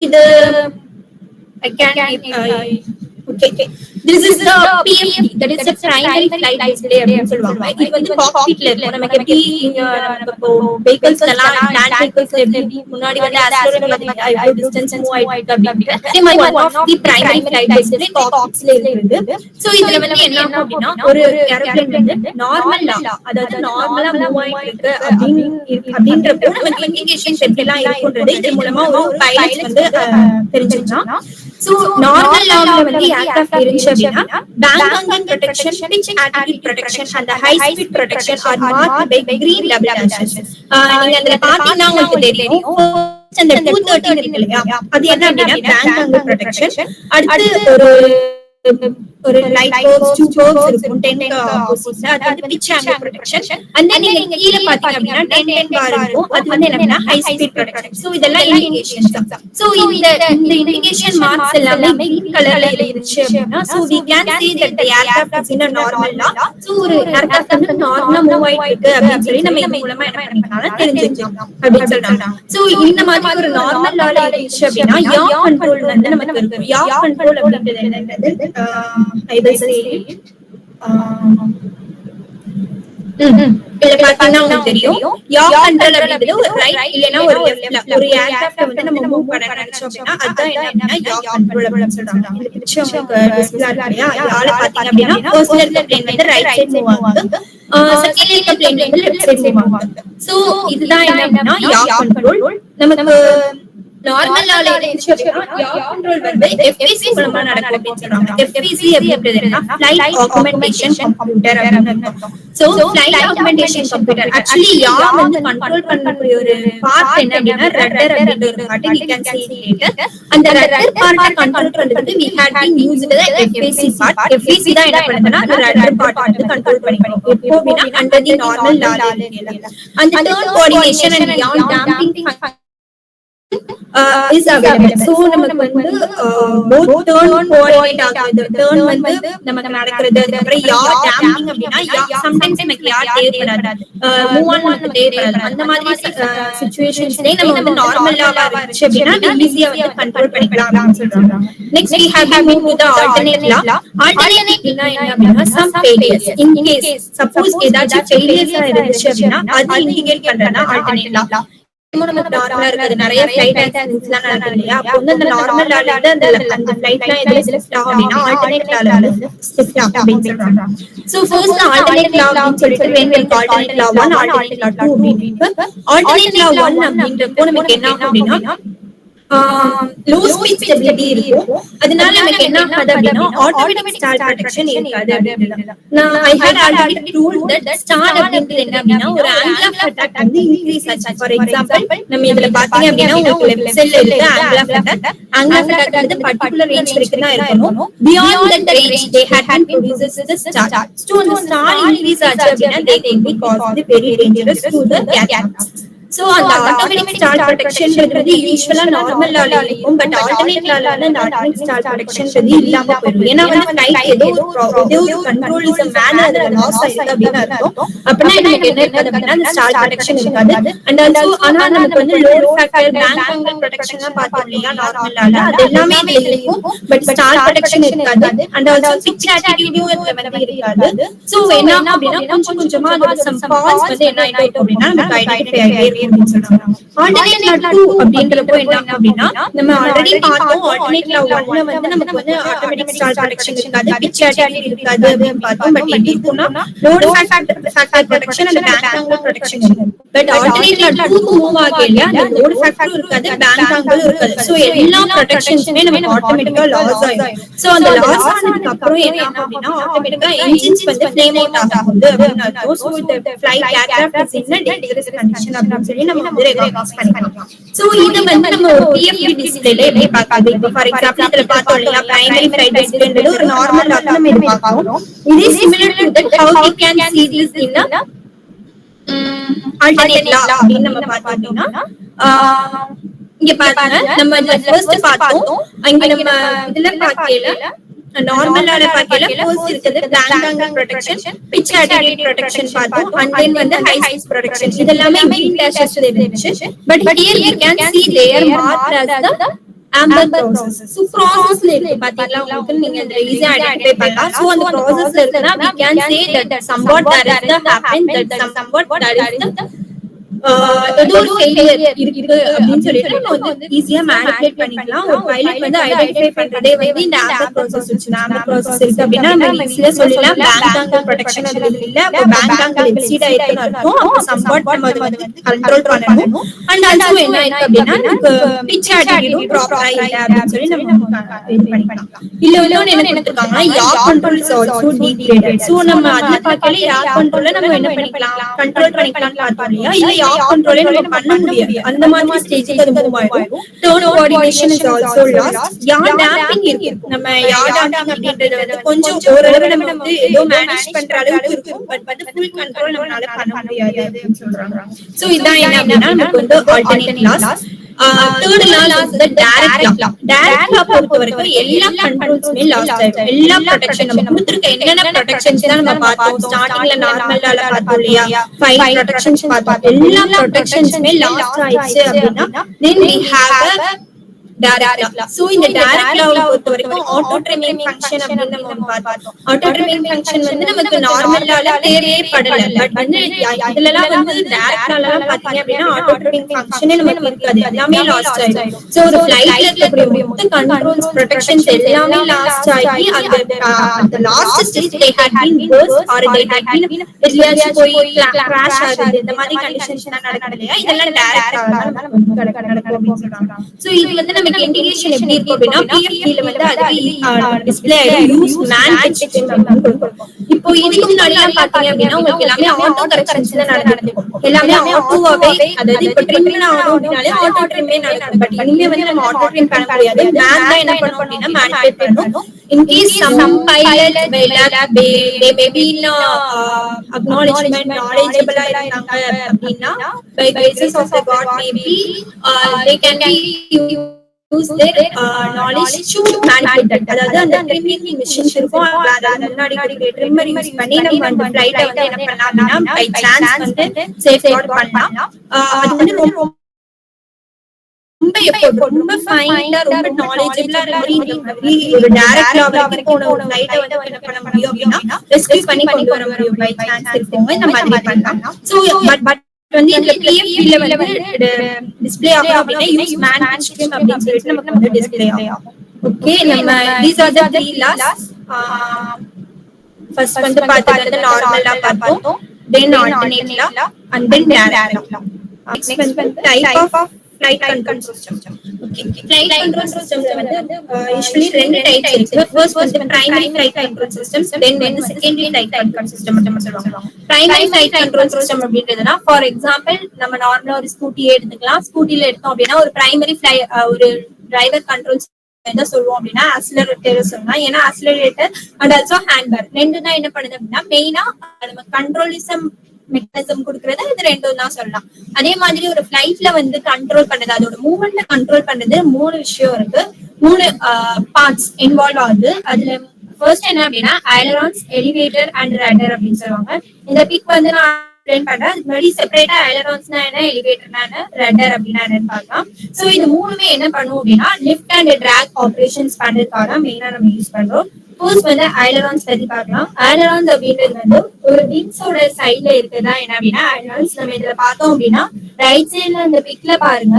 The I can okay. This is the PFD, that is the primary flight display அப்படின்னு சொல்லுவாங்க. இது வந்து காக்பிட்ல இருக்கும். நமக்கு எப்படி இப்போ vehicles எல்லாம் land vehicles எப்படி முன்னாடி வந்து accelerate பண்ணிட்டா இவ்வளவு distance move ஆயிட்டு அப்படின்ட்டு அதே மாதிரி one of the primary flight display cockpitல இருக்குது. சோ இதுல வந்து என்ன ஆகும் அப்படின்னா ஒரு ஏரோப்ளேன் வந்து நார்மலா அதாவது நார்மலா மூவ் ஆயிட்டு இருக்கு அப்படின்றப்போ நமக்கு இண்டிகேஷன்ஸ் எப்படிலாம் இருக்குன்றது இது மூலமா ஒரு பைலட் வந்து தெரிஞ்சுக்கலாம். சோ நார்மல் லாவ்ல வந்து ஏர்கிராஃப்ட் இருந்துச்சு அப்படின்னா bank angle protection, pitch attitude protection and high speed protection are marked by green double dashes. நீங்க அதுல பாத்தீங்கன்னா உங்களுக்கு தெரியும் அந்த 213 இருக்கு இல்லையா, அது என்ன அப்படின்னா பேங்க் ஆங்கிள் ப்ரொடெக்ஷன். அடுத்து ஒரு லைட் கர்வ்ஸ் 2 கர்வ்ஸ் இருக்கும் 10 ஆப்போசிட்ல, அது வந்து pitch angle protection. And then நீங்க கீழ பாத்தீங்க அப்படின்னா 10 பார் இருக்கும், அது வந்து என்னன்னா ஹை ஸ்பீட் ப்ரொடெக்ஷன். சோ இதெல்லாம் இண்டிகேஷன்ஸ். சோ இந்த இண்டிகேஷன் மார்க்ஸ் எல்லாமே கிரீன் கலர்ல இருந்துச்சு அப்படின்னா so we can see that the aircraft is in a normal law. So ஒரு ஏர்கிராஃப்ட் வந்து நார்மலா மூவ் ஆயிட்டு இருக்கு அப்படின்னு சொல்லி நம்ம இது மூலமா என்ன பண்ணிக்கலாம் தெரிஞ்சுக்கலாம் அப்படின்னு சொல்றாங்க. சோ இந்த மாதிரி ஒரு நார்மல் லால இருந்துச்சு அப்படின்னா யாக் கண்ட்ரோல் வந்து நமக்கு இருக்கும். யாக் கண்ட்ரோல் அப்படின்றது என்னன்றது I will say இதுல பாத்தீங்கன்னா உங்களுக்கு தெரியும் யாக் கண்ட்ரோல் அப்படின்றது ஒரு ரைட் இல்லனா ஒரு லெஃப்ட்ல ஒரு ஏர்கிராஃப்ட் வந்து நம்ம மூவ் பண்ண நினைச்சோம் அப்படின்னா அதான் என்ன அப்படின்னா யாக் கண்ட்ரோல் அப்படின்னு சொல்றாங்க. இந்த பிக்சர் உங்களுக்கு டிஸ்ப்ளே ஆகுதுயா, யால பாத்தீங்க அப்படின்னா ஃபர்ஸ்ட்ல இருக்க பிளேன் வந்து ரைட் சைடு மூவ் ஆகுது, செகண்ட்ல இருக்க பிளேன் வந்து லெஃப்ட் சைடு மூவ் ஆகுது. சோ இதுதான் என்ன அப்படின்னா யாக் கண்ட்ரோல். நமக்கு நார்மல் லால இருந்துச்சு அப்படின்னா யாக் கண்ட்ரோல் வந்து FPC மூலமா நடக்கும் அப்படின்னு சொல்றாங்க. FPC அப்படின்றது என்ன, ஃளைட் ஆகுமெண்டேஷன் கம்ப்யூட்டர் அப்படின்னு அர்த்தம். So flight augmentation computer actually யார் வந்து கண்ட்ரோல் பண்ணக்கூடிய ஒரு பார்ட் என்ன அப்படின்னா ரட்டர் அப்படின்ற ஒரு part we can see later. அந்த ரட்டர் பார்ட்ட கண்ட்ரோல் பண்றதுக்கு we had been used the FPC part. FPC தான் என்ன பண்ணுதுன்னா அந்த ரட்டர் பார்ட் வந்து கண்ட்ரோல் பண்ணிக்கும். எப்போ அப்படின்னா under the normal law அந்த turn coordination and yaw damping is available. So நமக்கு வந்து both turn coordinate ஆகுது. turn வந்து நமக்கு நடக்கிறது, அதுக்கப்புறம் yaw damping அப்படின்னா sometimes நமக்கு yaw தேவைப்படாது, move on நமக்கு தேவைப்படாது. அந்த மாதிரி சிச்சுவேஷன்ஸ்ல நம்ம வந்து நார்மல் லாவா இருந்துச்சு அப்படின்னா ஈஸியா வந்து கண்ட்ரோல் பண்ணிக்கலாம் அப்படின்னு சொல்றாங்க. Next we have been moved to the alternate law. alternate அப்படின்னா என்ன அப்படின்னா some failures in case suppose ஏதாச்சும் failures இருந்துச்சு அப்படின்னா அது இண்டிகேட் பண்றதுனா alternate law. நமக்கு நார்மலா இருக்காது, நிறைய ஃளைட் ஆக்சிடென்ட்ஸ்லாம் நடக்குது இல்லையா, அப்போ வந்து அந்த நார்மல் லால இருந்து அந்த ஃளைட்லாம் எதுல ஷிஃப்ட் ஆகும் அப்படின்னா ஆல்டர்னேட் லால வந்து ஷிஃப்ட் ஆகும் அப்படின்னு சொல்றாங்க. சோ ஃபர்ஸ்ட் ஆல்டர்னேட் லா அப்படின்னு சொல்லிட்டு when we alternate law 1 alternate law 2 அப்படின்னு alternate law 1 அப்படின்றப்போ நமக்கு என்ன ஆகும் அப்படின்னா லோ ஸ்பீட் ஸ்டெபிலிட்டி இருக்கும். அதனால நமக்கு என்ன ஆகுது அப்படின்னா ஆட்டோமேட்டிக் ஸ்டால் ப்ரொடெக்ஷன் இருக்காது அப்படின்றது. நான் I had already told that stall அப்படின்றது என்ன அப்படின்னா ஒரு ஆங்கிள் ஆஃப் அட்டாக் வந்து இன்க்ரீஸ் ஆச்சு. ஃபார் எக்ஸாம்பிள் நம்ம இதுல பாத்தீங்க அப்படின்னா உங்களுக்கு லெஃப்ட் சைடுல இருக்கு ஆங்கிள் ஆஃப் அட்டாக் வந்து பர்టిక్యులர் ரேஞ்ச் வரைக்கும் தான் இருக்கணும். beyond that range they had been produces the stall. So the stall increase ஆச்சு அப்படின்னா they could be caused very dangerous to the aircraft. So அந்த ஆட்டோமேட்டிக் ஸ்டால் ப்ரொடெக்ஷன் வந்து யூசுவலா normal லால இருக்கும், பட் ஆல்டர்னேட் லால வந்து அந்த ஆட்டோமேட்டிக் ஸ்டால் ப்ரொடெக்ஷன் வந்து இல்லாம போயிடும். ஏன்னா வந்து ஃளைட் ஏதோ ஒரு கண்ட்ரோல் இஸ் மேல அதுல லாஸ் ஆயிருக்கு அப்படின்னு அர்த்தம். அப்படின்னா நமக்கு என்ன இருக்காது அப்படின்னா அந்த ஸ்டால் ப்ரொடெக்ஷன் இருக்காது. அண்ட் ஆல்சோ ஆனா நமக்கு வந்து load factor bank angle protection எல்லாம் பார்த்தோம் இல்லையா நார்மல் லால, அது எல்லாமே இதுல இருக்கும், பட் ஸ்டால் ப்ரொடெக்ஷன் இருக்காது. அண்ட் ஆல்சோ பிட்ச் ஆட்டிட்யூடும் இதுல வந்து இருக்காது. சோ என்ன ஆகும் அப்படின்னா கொஞ்சம் கொஞ்சமா அதோட சம் பாயிண்ட்ஸ் வந்து என்ன ஆயிடும் அப்படின்னா நமக்கு ஐடென்டிஃபை ஆயிடும். ஆல்டர்னேட் லா 2 அப்படின்றப்போ என்ன அப்படின்னா நம்ம ஆல்ரெடி பார்த்தோம் ஆல்டர்னேட் லா 1ல வந்து நமக்கு வந்து ஆட்டோமேட்டிக் ஸ்டால் ப்ரொடெக்ஷன் இருக்காது, பிட்ச் ஆட்டிட்யூட் இருக்காது அப்படின்னு பார்த்தோம். பட் எப்படி இருக்கும்னா load factor protection and bank angle protection இருக்கும். பட் ஆல்டர்னேட் லா 2 மூவ் ஆகலையா அந்த லோட் ஃபேக்டரும் இருக்காது, பேங்க் ஆங்கிளும் இருக்காது. சோ எல்லா ப்ரொடெக்ஷன்ஸ்மே நமக்கு ஆட்டோமேட்டிக்கா லாஸ் ஆயிடும். சோ அந்த லாஸ் ஆனதுக்கு அப்புறம் என்ன ஆகும் அப்படின்னா ஆட்டோமேட்டிக்கா என்ஜின்ஸ் வந்து ஃப்ளேம் அவுட் ஆகுது அப்படின்னு அர்த்தம். சோ இந்த flight aircraft is in a dangerous condition அப்படின்னு சொல்லி நம்ம வந்து ரெகக்னைஸ் பண்ணிக்கலாம். சோ இது வந்து நம்ம ஒரு PFD டிஸ்ப்ளேல எப்படி பார்க்காது. இப்போ ஃபார் எக்ஸாம்பிள் இதுல பார்த்தோம் இல்லையா பிரைமரி ஃளைட் டிஸ்ப்ளேன்றது ஒரு நார்மல் லால நம்ம இது பார்க்கிறோம். இது similar to that how we can see this in a alternate law அப்படின்னு நம்ம பார்த்தோம்னா இங்க பாருங்க நம்ம இதுல ஃபர்ஸ்ட் பார்த்தோம். இங்க நம்ம இதுல பார்க்கல நார்மலான பார்க்கல ஃபர்ஸ்ட் இருக்குது bank angle protection, pitch attitude protection பார்த்தோம். அண்ட் தென் வந்து ஹை ஸ்பீட் ப்ரொடெக்ஷன். இதெல்லாமே கிரீன் டேஷஸ்ல இருந்துச்சு. But here we can see they are marked as the amber process. So processல இருக்கு பாத்தீங்களா, உங்களுக்கு நீங்க இந்த ஈஸியா ஐடென்டிஃபை பண்ணலாம். சோ அந்த processல இருக்குனா we can say that somewhat there is the happen, that somewhat there is the ஏதோ ஒரு ஃபெயிலியர் இருக்கு அப்படின்னு சொல்லிட்டு நம்ம வந்து ஈஸியா மேனிபுலேட் பண்ணிக்கலாம். ஒரு பைலட் வந்து ஐடென்டிஃபை பண்றதே வந்து இந்த ஆம்பர் ப்ராசஸ் வச்சு ஆம்பர் ப்ராசஸ் இருக்கு அப்படின்னா நம்ம ஈஸியா சொல்லலாம் பேங்க் ஆங்கிள் ப்ரொடெக்ஷன் அது இல்ல, அப்ப பேங்க் ஆங்கிள் எக்ஸீட் ஆயிருக்குன்னு அர்த்தம். அப்ப சம்வாட் நம்ம அதை வந்து கண்ட்ரோல் பண்ணணும். அண்ட் ஆல்சோ என்ன இருக்கு அப்படின்னா நமக்கு பிட்ச் ஆட்டிடியூட் ப்ராப்பரா இல்ல அப்படின்னு சொல்லி நம்ம இது பண்ணிக்கலாம். இல்ல இன்னொன்னு என்ன கொடுத்திருக்காங்க, யார் control is also degraded. So நம்ம அதுல பார்க்கல யார் கண்ட்ரோல்ல நம்ம என்ன பண்ணிக்கலாம், கண்ட்ரோல் பண்ணிக்கலாம் பார்த்தோம் இல்லையா. இல்ல யார் கண்ட்ரோலே நம்ம பண்ண முடியாது, அந்த மாதிரி ஸ்டேஜ்க்கு அது மூவ் ஆயிடும். Turn coordination is also last. யார் டேம்பிங் இருக்கு, நம்ம யார் டேம்பிங் அப்படின்றது வந்து கொஞ்சம் ஓரளவு நம்ம வந்து ஏதோ மேனேஜ் பண்ற அளவுக்கு இருக்கும். பட் வந்து ஃபுல் கண்ட்ரோல் நம்மளால பண்ண முடியாது அப்படின்னு சொல்றாங்க. சோ இதான் என்ன அப்படின்னா நமக்கு வந்து ஆல்டர்னேட் லாஸ். தேர்ட் லாஸ் வந்து டைரக்ட் லா. டைரக்ட் லா பொறுத்த வரைக்கும் எல்லா கண்ட்ரோல்ஸ்மே லாஸ்ட் ஆயிடும். எல்லா ப்ரொடெக்ஷன் நம்ம கொடுத்திருக்க என்னென்ன ப்ரொடெக்ஷன்ஸ் தான் நம்ம பார்த்தோம். ஸ்டார்டிங்ல நார்மல் லால பார்த்தோம் இல்லையா, 5 ப்ரொடெக்ஷன்ஸ் பார்த்தோம். எல்லா ப்ரொடெக்ஷன்ஸ்மே லாஸ்ட் ஆயிடுச்சு அப்படின்னா then we have a direct law. So இந்த direct law பொறுத்த வரைக்கும் auto trimming function அப்படின்னு நம்ம பார்த்தோம். auto trimming function வந்து நமக்கு நார்மல் லால தேவைப்படல. பட் வந்து இதெல்லாம் வந்து direct law ல பாத்தீங்க அப்படின்னா auto trimming function நமக்கு இருக்காது, எல்லாமே லாஸ்ட் ஆயிடும். சோ ஒரு ஃளைட்ல இருக்கக்கூடிய மொத்த கண்ட்ரோல்ஸ் ப்ரொடெக்ஷன்ஸ் எல்லாமே லாஸ்ட் ஆகி அந்த last stage they had been burst or they had been எதியாச்சும் போய் கிராஷ் ஆகுது, இந்த மாதிரி கண்டிஷன்ஸ் தான் நடக்குது இல்லையா. இதெல்லாம் direct law ல நமக்கு நடக்கும் அப்படின்னு சொல்றாங்க. சோ இது வந்து நமக்கு இண்டிகேஷன் எப்படி இருக்கும் அப்படின்னா PFD ல வந்து அது டிஸ்ப்ளே ஆயிடும் யூஸ் மேன் டெக்ஸ்ட் அப்படின்னு கொடுக்கும். இப்போ இதுக்கு முன்னாடி எல்லாம் பாத்தீங்க அப்படின்னா உங்களுக்கு எல்லாமே ஆட்டோ கரெக்ஷன்ஸ் தான் நடந்துருக்கும். எல்லாமே ஆட்டோவாவே, அதாவது இப்போ ட்ரிம் ஆகணும் அப்படினாலே ஆட்டோ ட்ரிம்மே நடக்கும். பட் இனிமே வந்து நம்ம ஆட்டோ ட்ரிம் பண்ண முடியாது, மேன் தான் என்ன பண்ணணும் அப்படின்னா மேனிபுலேட் பண்ணணும். In case some pilots may lack they may be in acknowledgement knowledgeable இருந்தாங்க அப்படின்னா by graces of the God maybe they can be use their knowledge to manipulate that. அதாவது அந்த ட்ரிம்மிங் மிஷின்ஸ் இருக்கும், அதாவது முன்னாடி கூடிய ட்ரிம்மர் யூஸ் பண்ணி நம்ம அந்த ஃளைட்டை வந்து என்ன பண்ணலாம் அப்படின்னா பை சான்ஸ் வந்து சேஃப் கார்ட் பண்ணலாம். அது வந்து ரொம்ப ரொம்ப ஃபைனா ரொம்ப நாலேஜபிளா இருக்கு. ஒரு டைரக்ட் லா வரைக்கும் போன ஒரு ஃளைட்டை வந்து என்ன பண்ண முடியும் அப்படின்னா ரெஸ்கியூ பண்ணி கொண்டு வர முடியும் பை சான்ஸ் இருக்கும், இந்த மாதிரி பண்ணலாம். சோ பட் வந்து இந்த PFD ல வந்து டிஸ்ப்ளே ஆகும் அப்படின்னா யூஸ் மேன் டெக்ஸ்ட் அப்படின்னு சொல்லிட்டு நமக்கு வந்து டிஸ்ப்ளே ஆகும். ஓகே, நம்ம these are the 3 laws. First வந்து பார்த்தது நார்மல் லா பார்த்தோம், then alternate law and then direct law. Next வந்து type of flight control system. Okay, flight control systems வந்து usually ரெண்டு டைப்ஸ் இருக்கு. ஃபர்ஸ்ட் வந்து primary flight control systems, then வந்து secondary flight control system நம்ம சொல்றோம். primary flight control system அப்படின்றதுனா for example நம்ம நார்மலா ஒரு ஸ்கூட்டியே எடுத்துக்கலாம். ஸ்கூட்டில எடுத்தோம் அப்படின்னா ஒரு primary ஒரு டிரைவர் கண்ட்ரோல்ஸ் என்ன சொல்லுவோம் அப்படின்னா அக்ஸலரேட்டர் சொல்லலாம். ஏன்னா அக்ஸலரேட்டர் அண்ட் ஆல்சோ ஹேண்ட்பேர் ரெண்டு தான் என்ன பண்ணுது அப்படின்னா மெயினா நம்ம கண்ட்ரோலிசம் மெக்கானிசம் கொடுக்கறது இது ரெண்டும் தான் சொல்லலாம். அதே மாதிரி ஒரு ஃளைட்ல வந்து கண்ட்ரோல் பண்ணது, அதோட மூவ்மெண்ட்ல கண்ட்ரோல் பண்ணது 3 விஷயம் இருக்கு, 3 பார்ட்ஸ் இன்வால்வ் ஆகுது. அதுல ஃபர்ஸ்ட் என்ன அப்படின்னா ஐலரான்ஸ், எலிவேட்டர் அண்ட் ரட்டர் அப்படின்னு சொல்லுவாங்க. இந்த பிக் வந்து நான் எக்ஸ்பிளைன் பண்றேன். அதுக்கு முன்னாடி செப்பரேட்டா ஐலரான்ஸ்னா என்ன, எலிவேட்டர்னா என்ன, ரட்டர் அப்படின்னா என்னன்னு பார்க்கலாம். சோ இது மூணுமே என்ன பண்ணுவோம் அப்படின்னா லிஃப்ட் அண்ட் டிராக் ஆபரேஷன்ஸ் பண்றதுக்காக மெயினா நம்ம யூஸ் பண்றோம். ஃபர்ஸ்ட் வந்து ஐலரான்ஸ் பத்தி பார்க்கலாம். ஐலரான்ஸ் அப்படின்றது வந்து ஒரு விங்ஸோட சைடுல இருக்கிறதா என்ன அப்படின்னா ஐலரான்ஸ். நம்ம இதுல பார்த்தோம் அப்படின்னா ரைட் சைடுல அந்த பிக்ல பாருங்க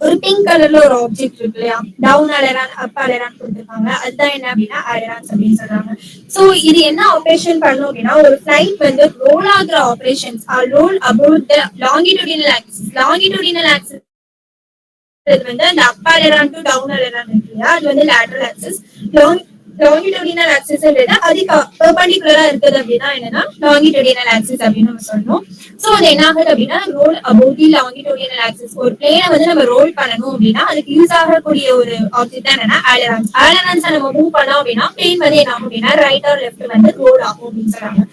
ஒரு பிங்க் கலர்ல ஒரு ஆப்ஜெக்ட் இருக்கு இல்லையா, டவுன் அலரான் அப் அலரான் கொடுத்திருக்காங்க. அதுதான் என்ன அப்படின்னா ஐலரான்ஸ் அப்படின்னு சொல்றாங்க. சோ இது என்ன ஆபரேஷன் பண்ணும் அப்படின்னா ஒரு ஃளைட் வந்து ரோல் ஆகுற operations roll about the longitudinal axis. Longitudinal axis வந்து அந்த அப் அலரான் டு டவுன் அலரான் இருக்கு இல்லையா, அது வந்து லேட்டரல் ஆக்சிஸ். லாங்கிடியூடினல் ஆக்சிஸ் அது பெர்பெண்டிகுலரா இருக்குது அப்படின்னா என்னன்னா லாங்கிடியூடினல் ஆக்சிஸ் அப்படின்னு நம்ம சொல்லணும். சோ அது என்ன ஆகுது அப்படின்னா roll about the longitudinal axis. ஒரு பிளேனை வந்து நம்ம ரோல் பண்ணணும் அப்படின்னா அதுக்கு யூஸ் ஆகக்கூடிய ஒரு ஆப்ஜெக்ட் தான் என்னன்னா ஐலரான்ஸ். ஐலரான்ஸ் நம்ம மூவ் பண்ணோம் அப்படின்னா பிளேன் வந்து என்ன ஆகும் அப்படின்னா ரைட் ஆர் லெஃப்ட் வந்து ரோல் ஆகும் அப்படின்னு சொல்றாங்க.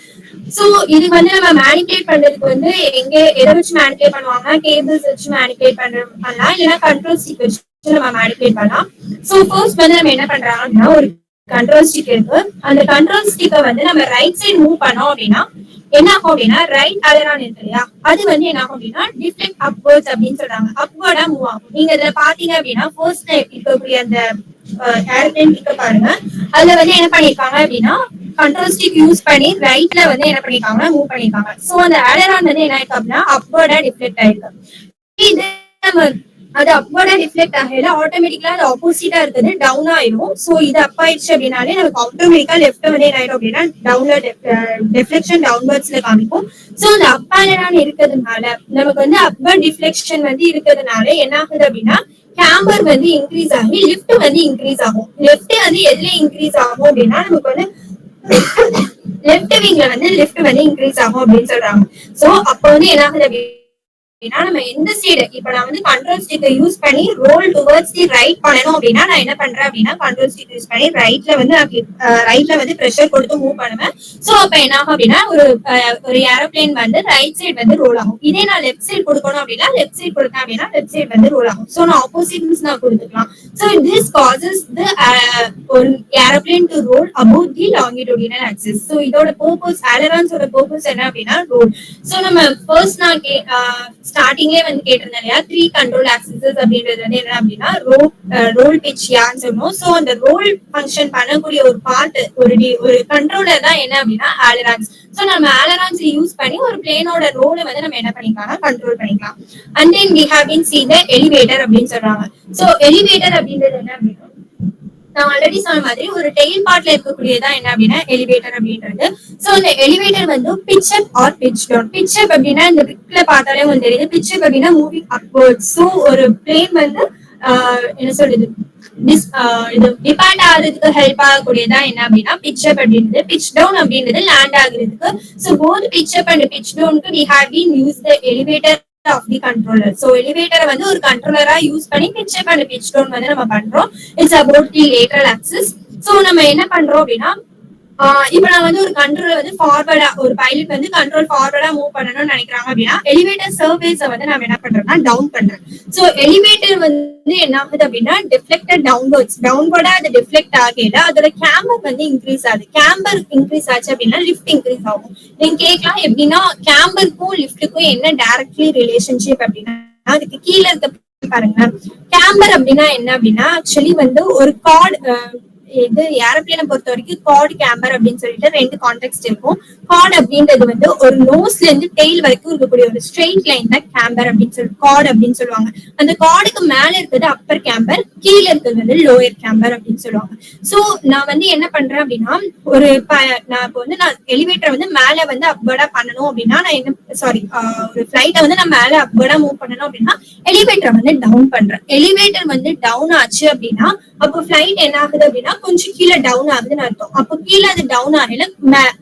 சோ இது வந்து நம்ம மேனிபுலேட் பண்றதுக்கு வந்து எங்க எதை வச்சு மேனிபுலேட் பண்ணுவாங்கன்னா கேபிள்ஸ் வச்சு மேனிபுலேட் பண்ணலாம், இல்லைன்னா கண்ட்ரோல் ஸ்டிக் வச்சு நம்ம மேனிபுலேட் பண்ணலாம். சோ ஃபர்ஸ்ட் வந்து நம்ம என்ன பண்றாங்கன்னா ஒரு கண்ட்ரோல் ஸ்டிக் இருக்கு. அந்த கண்ட்ரோல் ஸ்டிக்கை வந்து நம்ம ரைட் சைடு மூவ் பண்ணோம் அப்படின்னா என்ன ஆகும் அப்படின்னா ரைட் அலரான் இருக்கு இல்லையா, அது வந்து என்ன ஆகும் அப்படின்னா டிஃப்ளெக்ட் அப்வர்ட்ஸ் அப்படின்னு சொல்றாங்க, அப்வர்டா மூவ் ஆகும். நீங்க இதுல பாத்தீங்க அப்படின்னா ஃபர்ஸ்ட் இருக்கக்கூடிய அந்த ஏர்பிளேன் கிட்ட பாருங்க, அதுல வந்து என்ன பண்ணிருக்காங்க அப்படின்னா கண்ட்ரோல் ஸ்டிக் யூஸ் பண்ணி ரைட்ல வந்து என்ன பண்ணிருக்காங்க மூவ் பண்ணிருக்காங்க. சோ அந்த அலரான் வந்து என்ன ஆயிருக்கு அப்படின்னா அப்வர்டா டிஃப்ளெக்ட் ஆயிருக்கு. இது நம்ம அது அப்வர்டா ரிஃப்ளெக்ட் ஆகல, ஆட்டோமேட்டிக்கா அது ஆப்போசிட்டா இருக்குது டவுன் ஆயிரும். சோ இது அப் ஆயிடுச்சு அப்படின்னாலே நமக்கு ஆட்டோமேட்டிக்கா லெஃப்ட் வந்து என்ன ஆயிடும் அப்படின்னா டவுன்ல டிஃப்ளெக்ஷன் டவுன்வர்ட்ஸ்ல காமிக்கும். சோ அந்த அப் அலரான் இருக்கிறதுனால நமக்கு வந்து அப்வர்ட் டிஃப்ளெக்ஷன் வந்து இருக்கிறதுனால என்ன ஆகுது அப்படின்னா கேம்பர் வந்து இன்க்ரீஸ் ஆகி லிஃப்ட் வந்து இன்க்ரீஸ் ஆகும். லெஃப்ட் வந்து எதுல இன்க்ரீஸ் ஆகும் அப்படின்னா நமக்கு வந்து லெஃப்ட் விங்ல வந்து லிஃப்ட் வந்து இன்க்ரீஸ் ஆகும் அப்படின்னு சொல்றாங்க. சோ அப்ப வந்து என்ன ஆகுது அப்படின்னா நம்ம எந்த சைடு இப்ப நான் வந்து கண்ட்ரோல் ஸ்டிக்கை யூஸ் பண்ணி ரோல் டுவர்ட்ஸ் தி ரைட் பண்ணணும் அப்படின்னா நான் என்ன பண்றேன் அப்படின்னா கண்ட்ரோல் ஸ்டிக் யூஸ் பண்ணி ரைட்ல வந்து பிரஷர் கொடுத்து மூவ் பண்ணுவேன். சோ அப்ப என்ன ஆகும் அப்படின்னா ஒரு ஏரோப்ளேன் வந்து ரைட் சைடு வந்து ரோல் ஆகும். இதே நான் லெஃப்ட் சைடு கொடுக்கணும் அப்படின்னா லெஃப்ட் சைடு கொடுத்தேன் அப்படின்னா லெஃப்ட் சைடு வந்து ரோல் ஆகும். சோ நான் ஆப்போசிட்ஸ் நான் கொடுத்துக்கலாம். So this causes the airplane to roll above the longitudinal axis. So இதோட purpose ailerons ஓட purpose என்ன அப்படின்னா roll. So நம்ம first நான் ஸ்டார்டிங்லேயே வந்து கேட்டிருந்தேன் இல்லையா 3 கண்ட்ரோல் ஆக்சிசஸ் அப்படின்றது வந்து என்ன அப்படின்னா ரோல் பிச் யான்னு சொல்லுவோம். ஸோ அந்த ரோல் ஃபங்க்ஷன் பண்ணக்கூடிய ஒரு பார்ட் ஒரு கண்ட்ரோலர் தான் என்ன அப்படின்னா ailerons. ஸோ நம்ம ailerons யூஸ் பண்ணி ஒரு பிளேனோட ரோலை வந்து நம்ம என்ன பண்ணிக்கலாம்னா கண்ட்ரோல் பண்ணிக்கலாம். And then we have been seen the elevator அப்படின்னு சொல்றாங்க. ஸோ எலிவேட்டர் அப்படின்றது என்ன அப்படின்னா நான் ஆல்ரெடி சொன்ன மாதிரி ஒரு டெயில் பார்ட்ல இருக்கக்கூடியதான் என்ன அப்படின்னா எலிவேட்டர் அப்படின்றது. சோ இந்த எலிவேட்டர் வந்து pitch up or pitch down. Pitch up அப்படின்னா இந்த பிக்ல பார்த்தாலே உங்களுக்கு தெரியுது, பிட்ச் அப் அப்படின்னா மூவிங் அப்வர்ட்ஸ். சோ ஒரு பிளேன் வந்து என்ன சொல்றது இது டிபார்ட் ஆகுறதுக்கு ஹெல்ப் ஆகக்கூடியதான் என்ன அப்படின்னா பிட்ச் அப் அப்படின்றது. பிட்ச் டவுன் அப்படின்றது லேண்ட் ஆகுறதுக்கு. So both pitch up and pitch டவுனுக்கு we have been use the elevator of the controller. So elevator வந்து ஒரு கண்ட்ரோலரா யூஸ் பண்ணி pitch up and pitch down வந்து நம்ம பண்றோம். It's about the lateral axis. So நம்ம என்ன பண்றோம் அப்படின்னா இப்ப நான் வந்து ஒரு கண்ட்ரோல் வந்து ஃபார்வர்டா ஒரு பைலட் வந்து கண்ட்ரோல் ஃபார்வர்டா மூவ் பண்ணணும்னு நினைக்கிறாங்க அப்படின்னா எலிவேட்டர் சர்ஃபேஸ வந்து நம்ம என்ன பண்றோம்னா டவுன் பண்றோம். சோ எலிவேட்டர் வந்து என்ன ஆகுது அப்படின்னா டிஃப்ளெக்டட் டவுன்வர்டா அது டிஃப்ளெக்ட் ஆகல அதோட கேம்பர் வந்து இன்க்ரீஸ் ஆகுது. கேம்பர் இன்க்ரீஸ் ஆச்சு அப்படின்னா லிஃப்ட் இன்க்ரீஸ் ஆகும். நீங்க கேட்கலாம் எப்படின்னா கேம்பருக்கும் லிஃப்ட்டுக்கும் என்ன டைரக்ட்லி ரிலேஷன்ஷிப் அப்படின்னா அதுக்கு கீழே இருக்க பாருங்க. கேம்பர் அப்படின்னா என்ன அப்படின்னா ஆக்சுவலி வந்து ஒரு கார்டு இது ஏரோப்ளேனை பொறுத்த வரைக்கும் கார்டு கேம்பர் அப்படின்னு சொல்லிட்டு 2 கான்டெக்ட் இருக்கும். கார்டு அப்படின்றது வந்து ஒரு நோஸ்ல இருந்து டெயில் வரைக்கும் இருக்கக்கூடிய ஒரு ஸ்ட்ரெயிட் லைன் தான் கேம்பர் அப்படின்னு சொல்லி கார்டு அப்படின்னு சொல்லுவாங்க. அந்த கார்டுக்கு மேல இருக்கிறது அப்பர் கேம்பர், கீழே இருக்கிறது வந்து லோயர் கேம்பர் அப்படின்னு சொல்லுவாங்க. சோ நான் வந்து என்ன பண்றேன் அப்படின்னா நான் இப்போ வந்து நான் எலிவேட்டர் வந்து மேல வந்து அப்வர்டா பண்ணணும் அப்படின்னா நான் என்ன ஒரு பிளைட்டை வந்து நான் மேல அப்வர்டா மூவ் பண்ணணும் அப்படின்னா எலிவேட்டர் வந்து டவுன் பண்றேன். எலிவேட்டர் வந்து டவுன் ஆச்சு அப்படின்னா அப்போ பிளைட் என்ன ஆகுது அப்படின்னா கொஞ்சம் கீழே டவுன் ஆகுதுன்னு அர்த்தம். அப்போ கீழே அது டவுன் ஆகல,